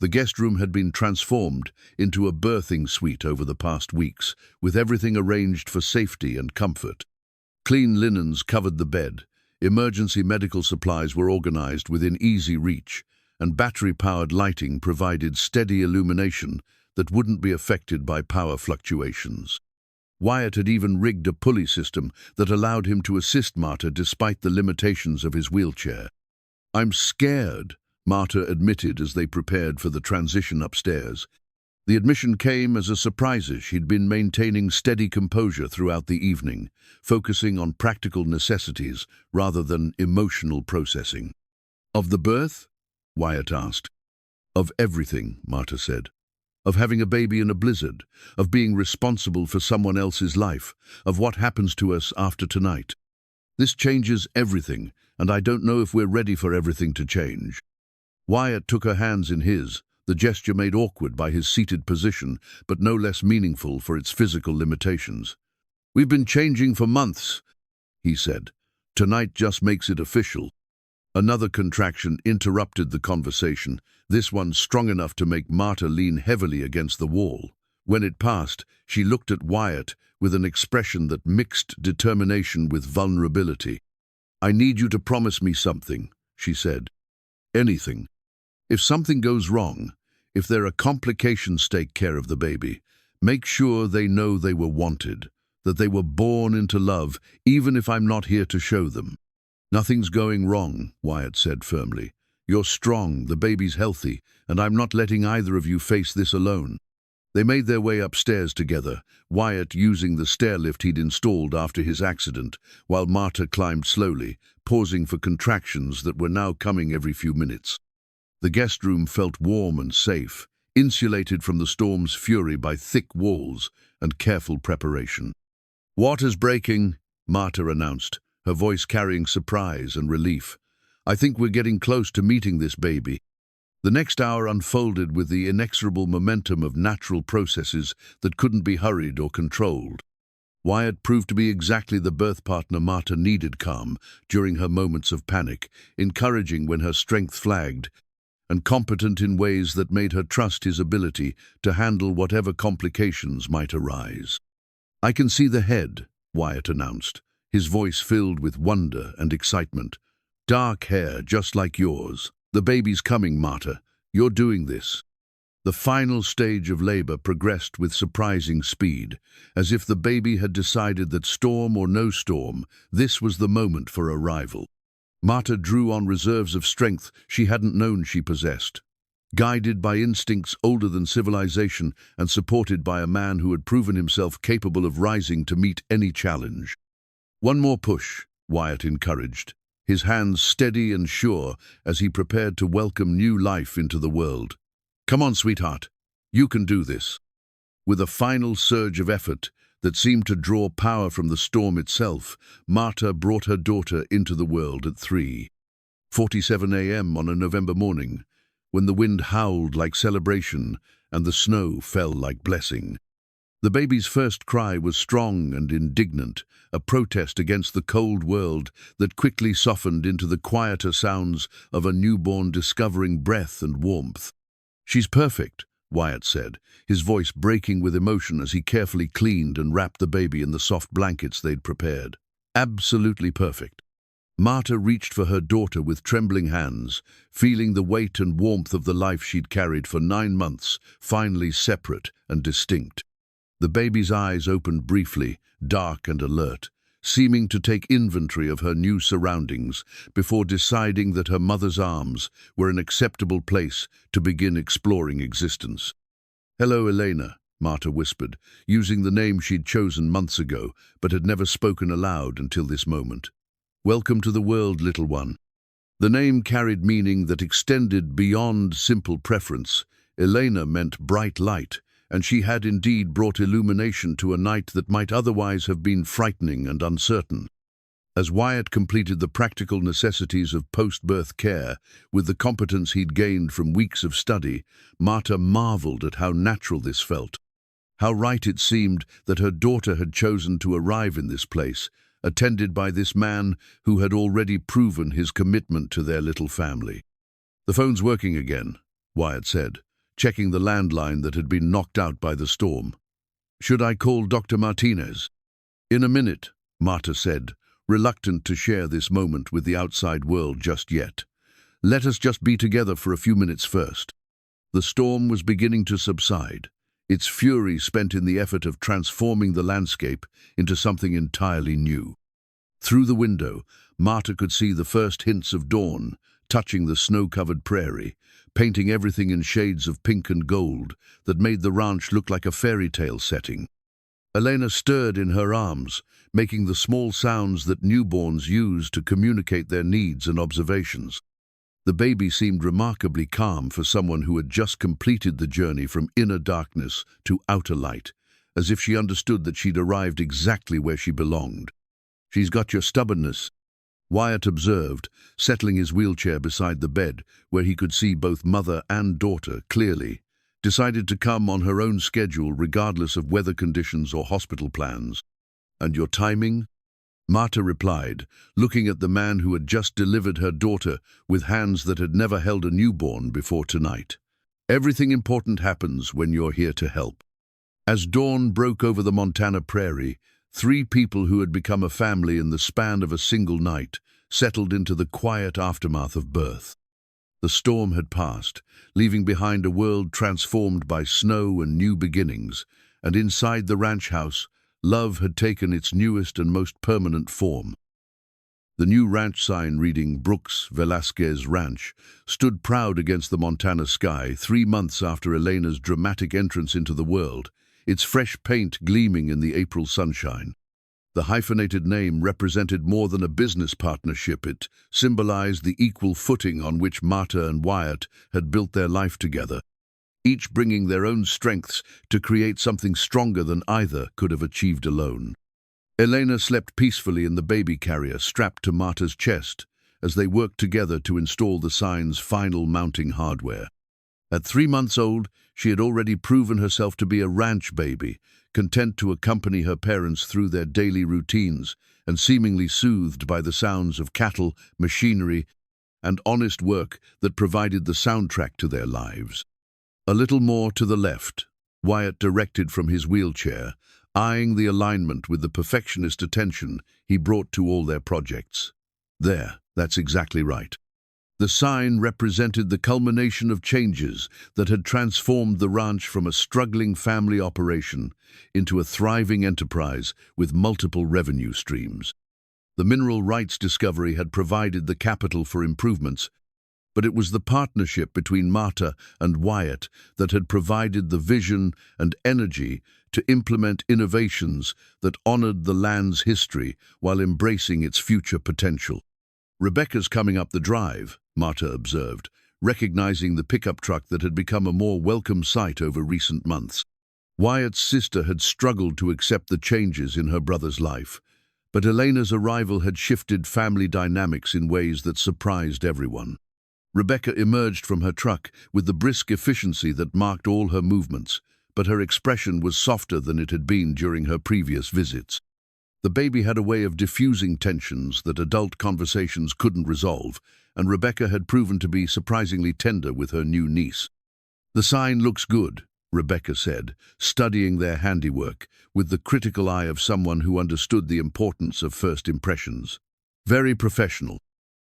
The guest room had been transformed into a birthing suite over the past weeks, with everything arranged for safety and comfort. Clean linens covered the bed, emergency medical supplies were organized within easy reach, and battery-powered lighting provided steady illumination that wouldn't be affected by power fluctuations. Wyatt had even rigged a pulley system that allowed him to assist Marta despite the limitations of his wheelchair. "I'm scared," Marta admitted as they prepared for the transition upstairs. The admission came as a surprise. She'd been maintaining steady composure throughout the evening, focusing on practical necessities rather than emotional processing. "Of the birth?" Wyatt asked. "Of everything," Marta said. "Of having a baby in a blizzard, of being responsible for someone else's life, of what happens to us after tonight. This changes everything, and I don't know if we're ready for everything to change." Wyatt took her hands in his, the gesture made awkward by his seated position, but no less meaningful for its physical limitations. "We've been changing for months," he said. "Tonight just makes it official." Another contraction interrupted the conversation, this one strong enough to make Marta lean heavily against the wall. When it passed, she looked at Wyatt with an expression that mixed determination with vulnerability. "I need you to promise me something," she said. "Anything. If something goes wrong, if there are complications, take care of the baby. Make sure they know they were wanted, that they were born into love, even if I'm not here to show them. Nothing's going wrong, Wyatt said firmly. You're strong, the baby's healthy, and I'm not letting either of you face this alone. They made their way upstairs together, Wyatt using the stair lift he'd installed after his accident, while Marta climbed slowly, pausing for contractions that were now coming every few minutes. The guest room felt warm and safe, insulated from the storm's fury by thick walls and careful preparation. "Water's breaking," Marta announced, her voice carrying surprise and relief. "I think we're getting close to meeting this baby." The next hour unfolded with the inexorable momentum of natural processes that couldn't be hurried or controlled. Wyatt proved to be exactly the birth partner Marta needed, calm during her moments of panic, encouraging when her strength flagged, and competent in ways that made her trust his ability to handle whatever complications might arise. "I can see the head," Wyatt announced, his voice filled with wonder and excitement. "Dark hair, just like yours. The baby's coming, Marta. You're doing this." The final stage of labor progressed with surprising speed, as if the baby had decided that storm or no storm, this was the moment for arrival. Marta drew on reserves of strength she hadn't known she possessed. Guided by instincts older than civilization and supported by a man who had proven himself capable of rising to meet any challenge. "One more push," Wyatt encouraged, his hands steady and sure as he prepared to welcome new life into the world. "Come on, sweetheart. You can do this." With a final surge of effort that seemed to draw power from the storm itself, Marta brought her daughter into the world at 3:47 a.m. on a November morning, when the wind howled like celebration and the snow fell like blessing. The baby's first cry was strong and indignant, a protest against the cold world that quickly softened into the quieter sounds of a newborn discovering breath and warmth. "She's perfect," Wyatt said, his voice breaking with emotion as he carefully cleaned and wrapped the baby in the soft blankets they'd prepared. "Absolutely perfect." Marta reached for her daughter with trembling hands, feeling the weight and warmth of the life she'd carried for 9 months, finally separate and distinct. The baby's eyes opened briefly, dark and alert, seeming to take inventory of her new surroundings before deciding that her mother's arms were an acceptable place to begin exploring existence. "Hello, Elena," Marta whispered, using the name she'd chosen months ago but had never spoken aloud until this moment. "Welcome to the world, little one." The name carried meaning that extended beyond simple preference. Elena meant bright light, and she had indeed brought illumination to a night that might otherwise have been frightening and uncertain. As Wyatt completed the practical necessities of post-birth care with the competence he'd gained from weeks of study, Marta marveled at how natural this felt. How right it seemed that her daughter had chosen to arrive in this place, attended by this man who had already proven his commitment to their little family. "The phone's working again," Wyatt said, checking the landline that had been knocked out by the storm. "Should I call Dr. Martinez?" "In a minute," Marta said, reluctant to share this moment with the outside world just yet. "Let us just be together for a few minutes first." The storm was beginning to subside, its fury spent in the effort of transforming the landscape into something entirely new. Through the window, Marta could see the first hints of dawn, touching the snow-covered prairie, painting everything in shades of pink and gold that made the ranch look like a fairy tale setting. Elena stirred in her arms, making the small sounds that newborns use to communicate their needs and observations. The baby seemed remarkably calm for someone who had just completed the journey from inner darkness to outer light, as if she understood that she'd arrived exactly where she belonged. "She's got your stubbornness," Wyatt observed, settling his wheelchair beside the bed, where he could see both mother and daughter clearly. "Decided to come on her own schedule regardless of weather conditions or hospital plans." "And your timing?" Marta replied, looking at the man who had just delivered her daughter with hands that had never held a newborn before tonight. "Everything important happens when you're here to help." As dawn broke over the Montana prairie, 3 people who had become a family in the span of a single night settled into the quiet aftermath of birth. The storm had passed, leaving behind a world transformed by snow and new beginnings, and inside the ranch house, Love had taken its newest and most permanent form. The new ranch sign reading Brooks Velasquez Ranch stood proud against the Montana sky 3 months after Elena's dramatic entrance into the world, its fresh paint gleaming in the April sunshine. The hyphenated name represented more than a business partnership. It symbolized the equal footing on which Marta and Wyatt had built their life together, each bringing their own strengths to create something stronger than either could have achieved alone. Elena slept peacefully in the baby carrier strapped to Marta's chest as they worked together to install the sign's final mounting hardware. At 3 months old, she had already proven herself to be a ranch baby, content to accompany her parents through their daily routines and seemingly soothed by the sounds of cattle, machinery, and honest work that provided the soundtrack to their lives. A little more to the left, Wyatt directed from his wheelchair, eyeing the alignment with the perfectionist attention he brought to all their projects. There, that's exactly right. The sign represented the culmination of changes that had transformed the ranch from a struggling family operation into a thriving enterprise with multiple revenue streams. The mineral rights discovery had provided the capital for improvements, but it was the partnership between Marta and Wyatt that had provided the vision and energy to implement innovations that honored the land's history while embracing its future potential. "Rebecca's coming up the drive," Marta observed, recognizing the pickup truck that had become a more welcome sight over recent months. Wyatt's sister had struggled to accept the changes in her brother's life, but Elena's arrival had shifted family dynamics in ways that surprised everyone. Rebecca emerged from her truck with the brisk efficiency that marked all her movements, but her expression was softer than it had been during her previous visits. The baby had a way of diffusing tensions that adult conversations couldn't resolve, and Rebecca had proven to be surprisingly tender with her new niece. "The sign looks good," Rebecca said, studying their handiwork with the critical eye of someone who understood the importance of first impressions. "Very professional."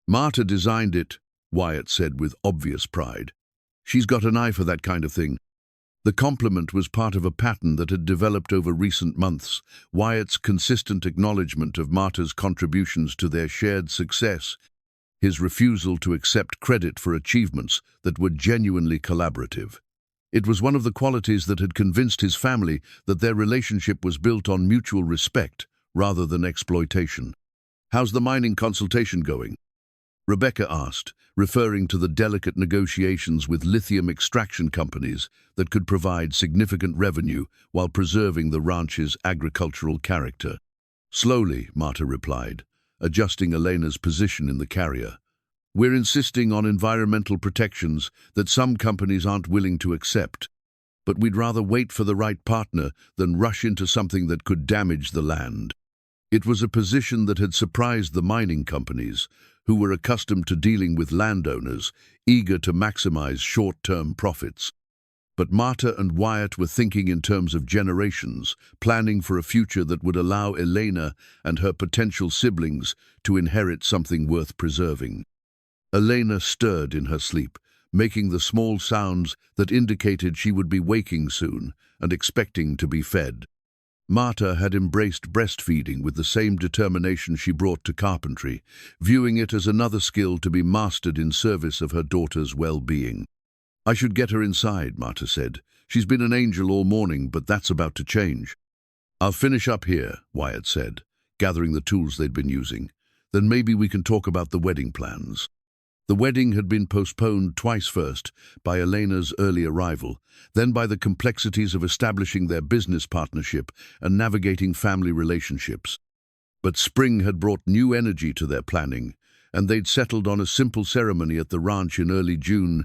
"Marta designed it," Wyatt said with obvious pride. "She's got an eye for that kind of thing." The compliment was part of a pattern that had developed over recent months, Wyatt's consistent acknowledgement of Marta's contributions to their shared success, his refusal to accept credit for achievements that were genuinely collaborative. It was one of the qualities that had convinced his family that their relationship was built on mutual respect rather than exploitation. "How's the mining consultation going?" Rebecca asked, referring to the delicate negotiations with lithium extraction companies that could provide significant revenue while preserving the ranch's agricultural character. "Slowly," Marta replied, adjusting Elena's position in the carrier. "We're insisting on environmental protections that some companies aren't willing to accept, but we'd rather wait for the right partner than rush into something that could damage the land." It was a position that had surprised the mining companies, who were accustomed to dealing with landowners, eager to maximize short-term profits. But Marta and Wyatt were thinking in terms of generations, planning for a future that would allow Elena and her potential siblings to inherit something worth preserving. Elena stirred in her sleep, making the small sounds that indicated she would be waking soon and expecting to be fed. Marta had embraced breastfeeding with the same determination she brought to carpentry, viewing it as another skill to be mastered in service of her daughter's well-being. "I should get her inside," Marta said. "She's been an angel all morning, but that's about to change." "I'll finish up here," Wyatt said, gathering the tools they'd been using. "Then maybe we can talk about the wedding plans." The wedding had been postponed twice, first by Elena's early arrival, then by the complexities of establishing their business partnership and navigating family relationships. But spring had brought new energy to their planning, and they'd settled on a simple ceremony at the ranch in early June,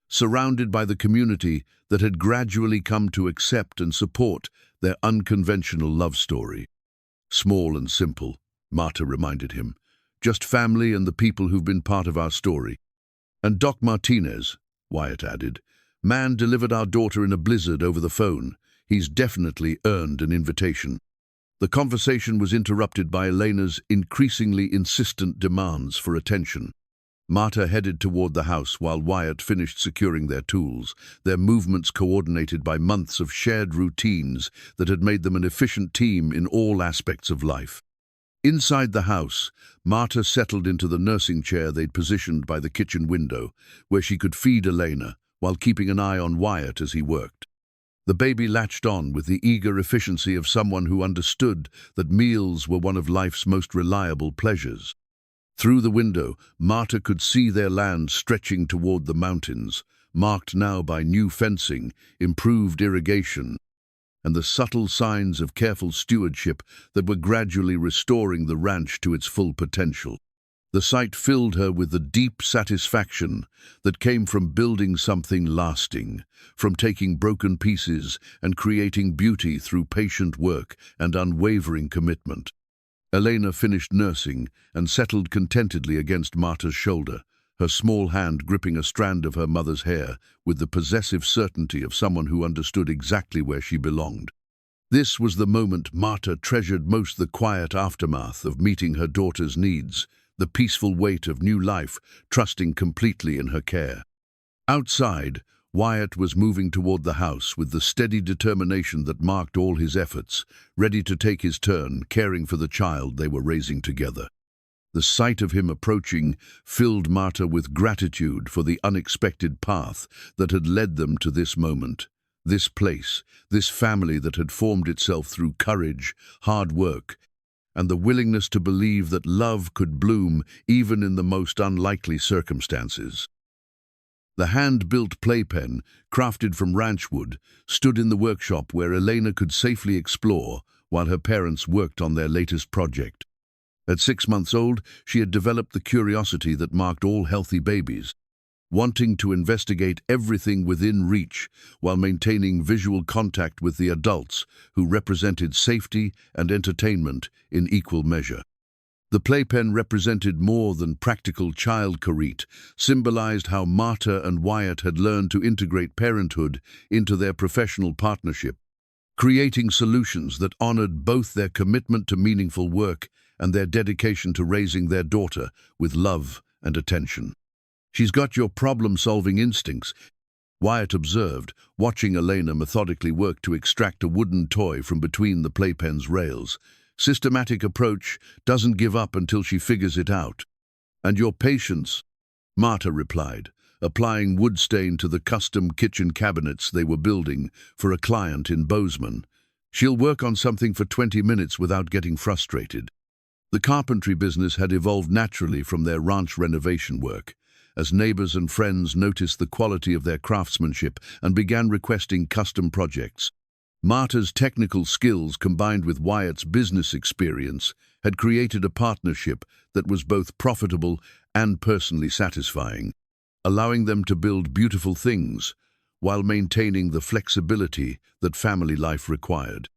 surrounded by the community that had gradually come to accept and support their unconventional love story. "Small and simple," Marta reminded him. "Just family and the people who've been part of our story." "And Doc Martinez," Wyatt added. "Man delivered our daughter in a blizzard over the phone. He's definitely earned an invitation." The conversation was interrupted by Elena's increasingly insistent demands for attention. Marta headed toward the house while Wyatt finished securing their tools, their movements coordinated by months of shared routines that had made them an efficient team in all aspects of life. Inside the house, Marta settled into the nursing chair they'd positioned by the kitchen window, where she could feed Elena while keeping an eye on Wyatt as he worked. The baby latched on with the eager efficiency of someone who understood that meals were one of life's most reliable pleasures. Through the window, Marta could see their land stretching toward the mountains, marked now by new fencing, improved irrigation, and the subtle signs of careful stewardship that were gradually restoring the ranch to its full potential. The sight filled her with the deep satisfaction that came from building something lasting, from taking broken pieces and creating beauty through patient work and unwavering commitment. Elena finished nursing and settled contentedly against Marta's shoulder, her small hand gripping a strand of her mother's hair with the possessive certainty of someone who understood exactly where she belonged. This was the moment Marta treasured most, the quiet aftermath of meeting her daughter's needs, the peaceful weight of new life, trusting completely in her care. Outside, Wyatt was moving toward the house with the steady determination that marked all his efforts, ready to take his turn, caring for the child they were raising together. The sight of him approaching filled Marta with gratitude for the unexpected path that had led them to this moment, this place, this family that had formed itself through courage, hard work, and the willingness to believe that love could bloom even in the most unlikely circumstances. The hand-built playpen, crafted from ranch wood, stood in the workshop where Elena could safely explore while her parents worked on their latest project. At 6 months old, she had developed the curiosity that marked all healthy babies, wanting to investigate everything within reach while maintaining visual contact with the adults who represented safety and entertainment in equal measure. The playpen represented more than practical child-carete, symbolized how Marta and Wyatt had learned to integrate parenthood into their professional partnership, creating solutions that honored both their commitment to meaningful work and their dedication to raising their daughter with love and attention. "She's got your problem-solving instincts," Wyatt observed, watching Elena methodically work to extract a wooden toy from between the playpen's rails. "Systematic approach, doesn't give up until she figures it out." "And your patience," Marta replied, applying wood stain to the custom kitchen cabinets they were building for a client in Bozeman. "She'll work on something for 20 minutes without getting frustrated." The carpentry business had evolved naturally from their ranch renovation work, as neighbors and friends noticed the quality of their craftsmanship and began requesting custom projects. Marta's technical skills combined with Wyatt's business experience had created a partnership that was both profitable and personally satisfying, allowing them to build beautiful things while maintaining the flexibility that family life required.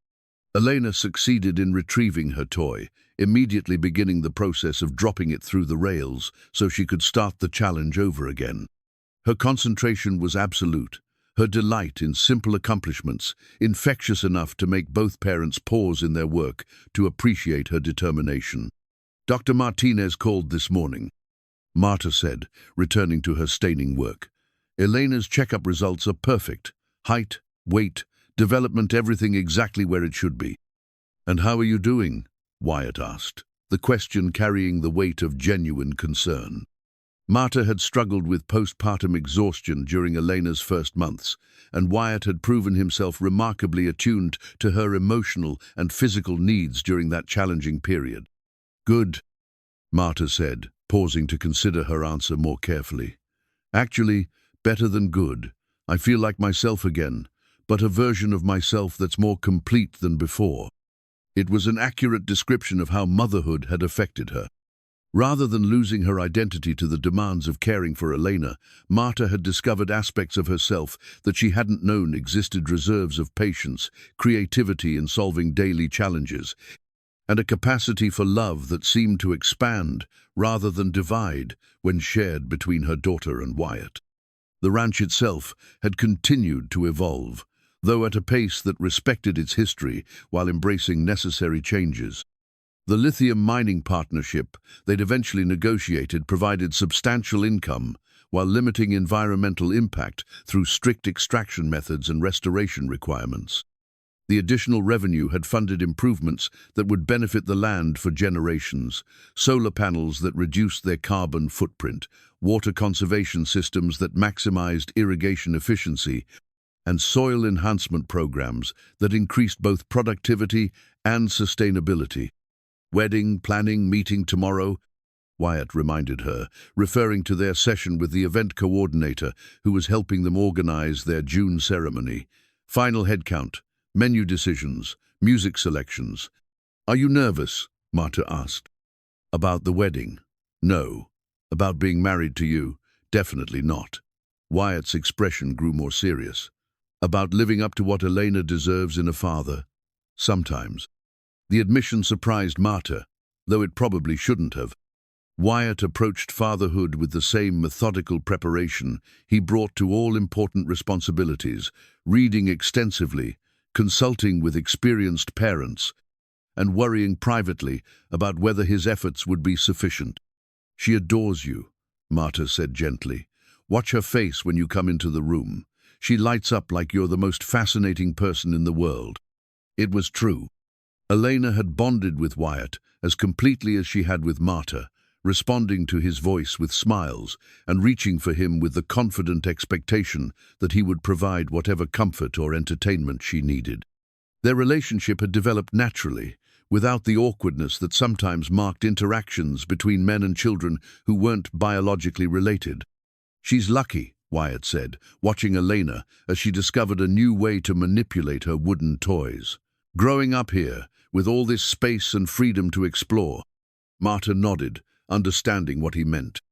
Elena succeeded in retrieving her toy, immediately beginning the process of dropping it through the rails so she could start the challenge over again. Her concentration was absolute, her delight in simple accomplishments infectious enough to make both parents pause in their work to appreciate her determination. "Dr. Martinez called this morning," Marta said, returning to her staining work. "Elena's checkup results are perfect. Height, weight, development, everything exactly where it should be." "And how are you doing?" Wyatt asked, the question carrying the weight of genuine concern. Marta had struggled with postpartum exhaustion during Elena's first months, and Wyatt had proven himself remarkably attuned to her emotional and physical needs during that challenging period. "Good," Marta said, pausing to consider her answer more carefully. "Actually, better than good. I feel like myself again, but a version of myself that's more complete than before." It was an accurate description of how motherhood had affected her. Rather than losing her identity to the demands of caring for Elena, Marta had discovered aspects of herself that she hadn't known existed: reserves of patience, creativity in solving daily challenges, and a capacity for love that seemed to expand rather than divide when shared between her daughter and Wyatt. The ranch itself had continued to evolve, though at a pace that respected its history while embracing necessary changes. The lithium mining partnership they'd eventually negotiated provided substantial income while limiting environmental impact through strict extraction methods and restoration requirements. The additional revenue had funded improvements that would benefit the land for generations: solar panels that reduced their carbon footprint, water conservation systems that maximized irrigation efficiency, and soil enhancement programs that increased both productivity and sustainability. "Wedding planning meeting tomorrow," Wyatt reminded her, referring to their session with the event coordinator who was helping them organize their June ceremony. "Final headcount, menu decisions, music selections." "Are you nervous?" Marta asked. "About the wedding? No. About being married to you? Definitely not." Wyatt's expression grew more serious. "About living up to what Elena deserves in a father? Sometimes." The admission surprised Marta, though it probably shouldn't have. Wyatt approached fatherhood with the same methodical preparation he brought to all important responsibilities, reading extensively, consulting with experienced parents, and worrying privately about whether his efforts would be sufficient. "She adores you," Marta said gently. "Watch her face when you come into the room. She lights up like you're the most fascinating person in the world." It was true. Elena had bonded with Wyatt as completely as she had with Marta, responding to his voice with smiles and reaching for him with the confident expectation that he would provide whatever comfort or entertainment she needed. Their relationship had developed naturally, without the awkwardness that sometimes marked interactions between men and children who weren't biologically related. "She's lucky," Wyatt said, watching Elena as she discovered a new way to manipulate her wooden toys. "Growing up here, with all this space and freedom to explore." Marta nodded, understanding what he meant.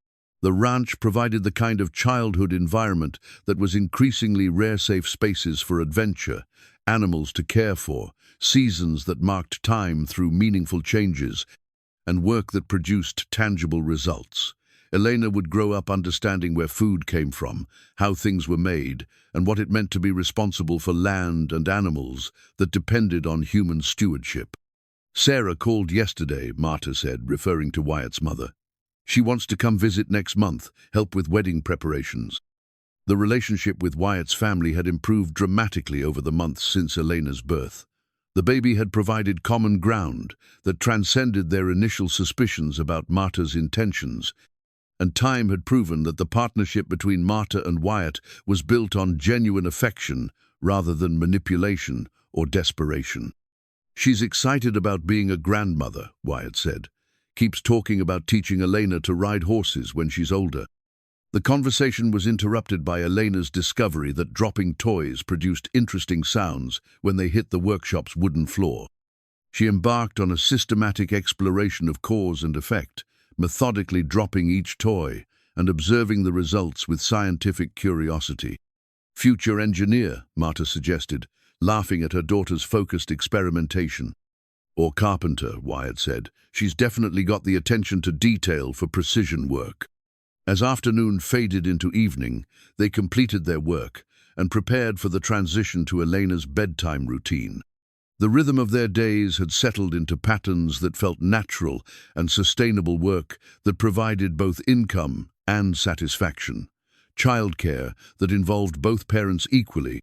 The ranch provided the kind of childhood environment that was increasingly rare: safe spaces for adventure, animals to care for, seasons that marked time through meaningful changes, and work that produced tangible results. Elena would grow up understanding where food came from, how things were made, and what it meant to be responsible for land and animals that depended on human stewardship. "Sarah called yesterday," Marta said, referring to Wyatt's mother. "She wants to come visit next month, help with wedding preparations." The relationship with Wyatt's family had improved dramatically over the months since Elena's birth. The baby had provided common ground that transcended their initial suspicions about Marta's intentions, and time had proven that the partnership between Marta and Wyatt was built on genuine affection rather than manipulation or desperation. "She's excited about being a grandmother," Wyatt said. "Keeps talking about teaching Elena to ride horses when she's older." The conversation was interrupted by Elena's discovery that dropping toys produced interesting sounds when they hit the workshop's wooden floor. She embarked on a systematic exploration of cause and effect, methodically dropping each toy and observing the results with scientific curiosity. "Future engineer," Marta suggested, laughing at her daughter's focused experimentation. "Or carpenter," Wyatt said. "She's definitely got the attention to detail for precision work." As afternoon faded into evening, they completed their work and prepared for the transition to Elena's bedtime routine. The rhythm of their days had settled into patterns that felt natural and sustainable: work that provided both income and satisfaction, childcare that involved both parents equally,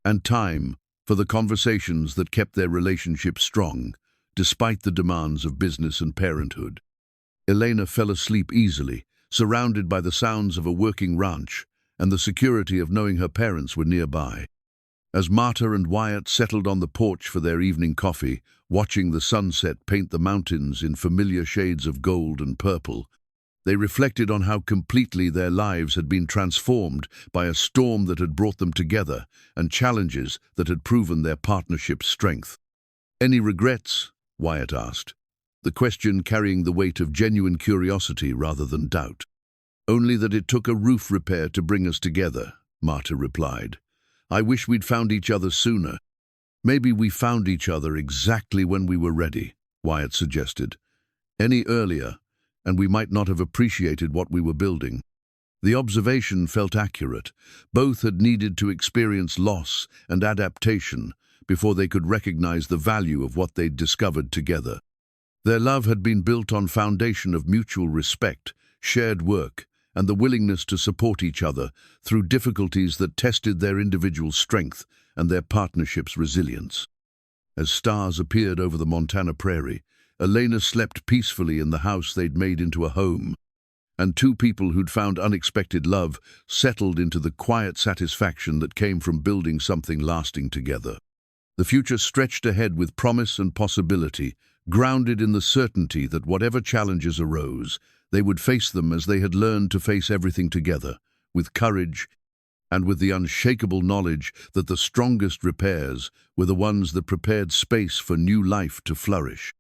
and time for the conversations that kept their relationship strong, despite the demands of business and parenthood. Elena fell asleep easily, surrounded by the sounds of a working ranch and the security of knowing her parents were nearby. As Marta and Wyatt settled on the porch for their evening coffee, watching the sunset paint the mountains in familiar shades of gold and purple, they reflected on how completely their lives had been transformed by a storm that had brought them together and challenges that had proven their partnership's strength. "Any regrets?" Wyatt asked, the question carrying the weight of genuine curiosity rather than doubt. "Only that it took a roof repair to bring us together," Marta replied. "I wish we'd found each other sooner." "Maybe we found each other exactly when we were ready," Wyatt suggested. "Any earlier, and we might not have appreciated what we were building." The observation felt accurate. Both had needed to experience loss and adaptation before they could recognize the value of what they'd discovered together. Their love had been built on foundation of mutual respect, shared work, and the willingness to support each other through difficulties that tested their individual strength and their partnership's resilience. As stars appeared over the Montana prairie, Elena slept peacefully in the house they'd made into a home, and two people who'd found unexpected love settled into the quiet satisfaction that came from building something lasting together. The future stretched ahead with promise and possibility, grounded in the certainty that whatever challenges arose, they would face them as they had learned to face everything together, with courage and with the unshakable knowledge that the strongest repairs were the ones that prepared space for new life to flourish.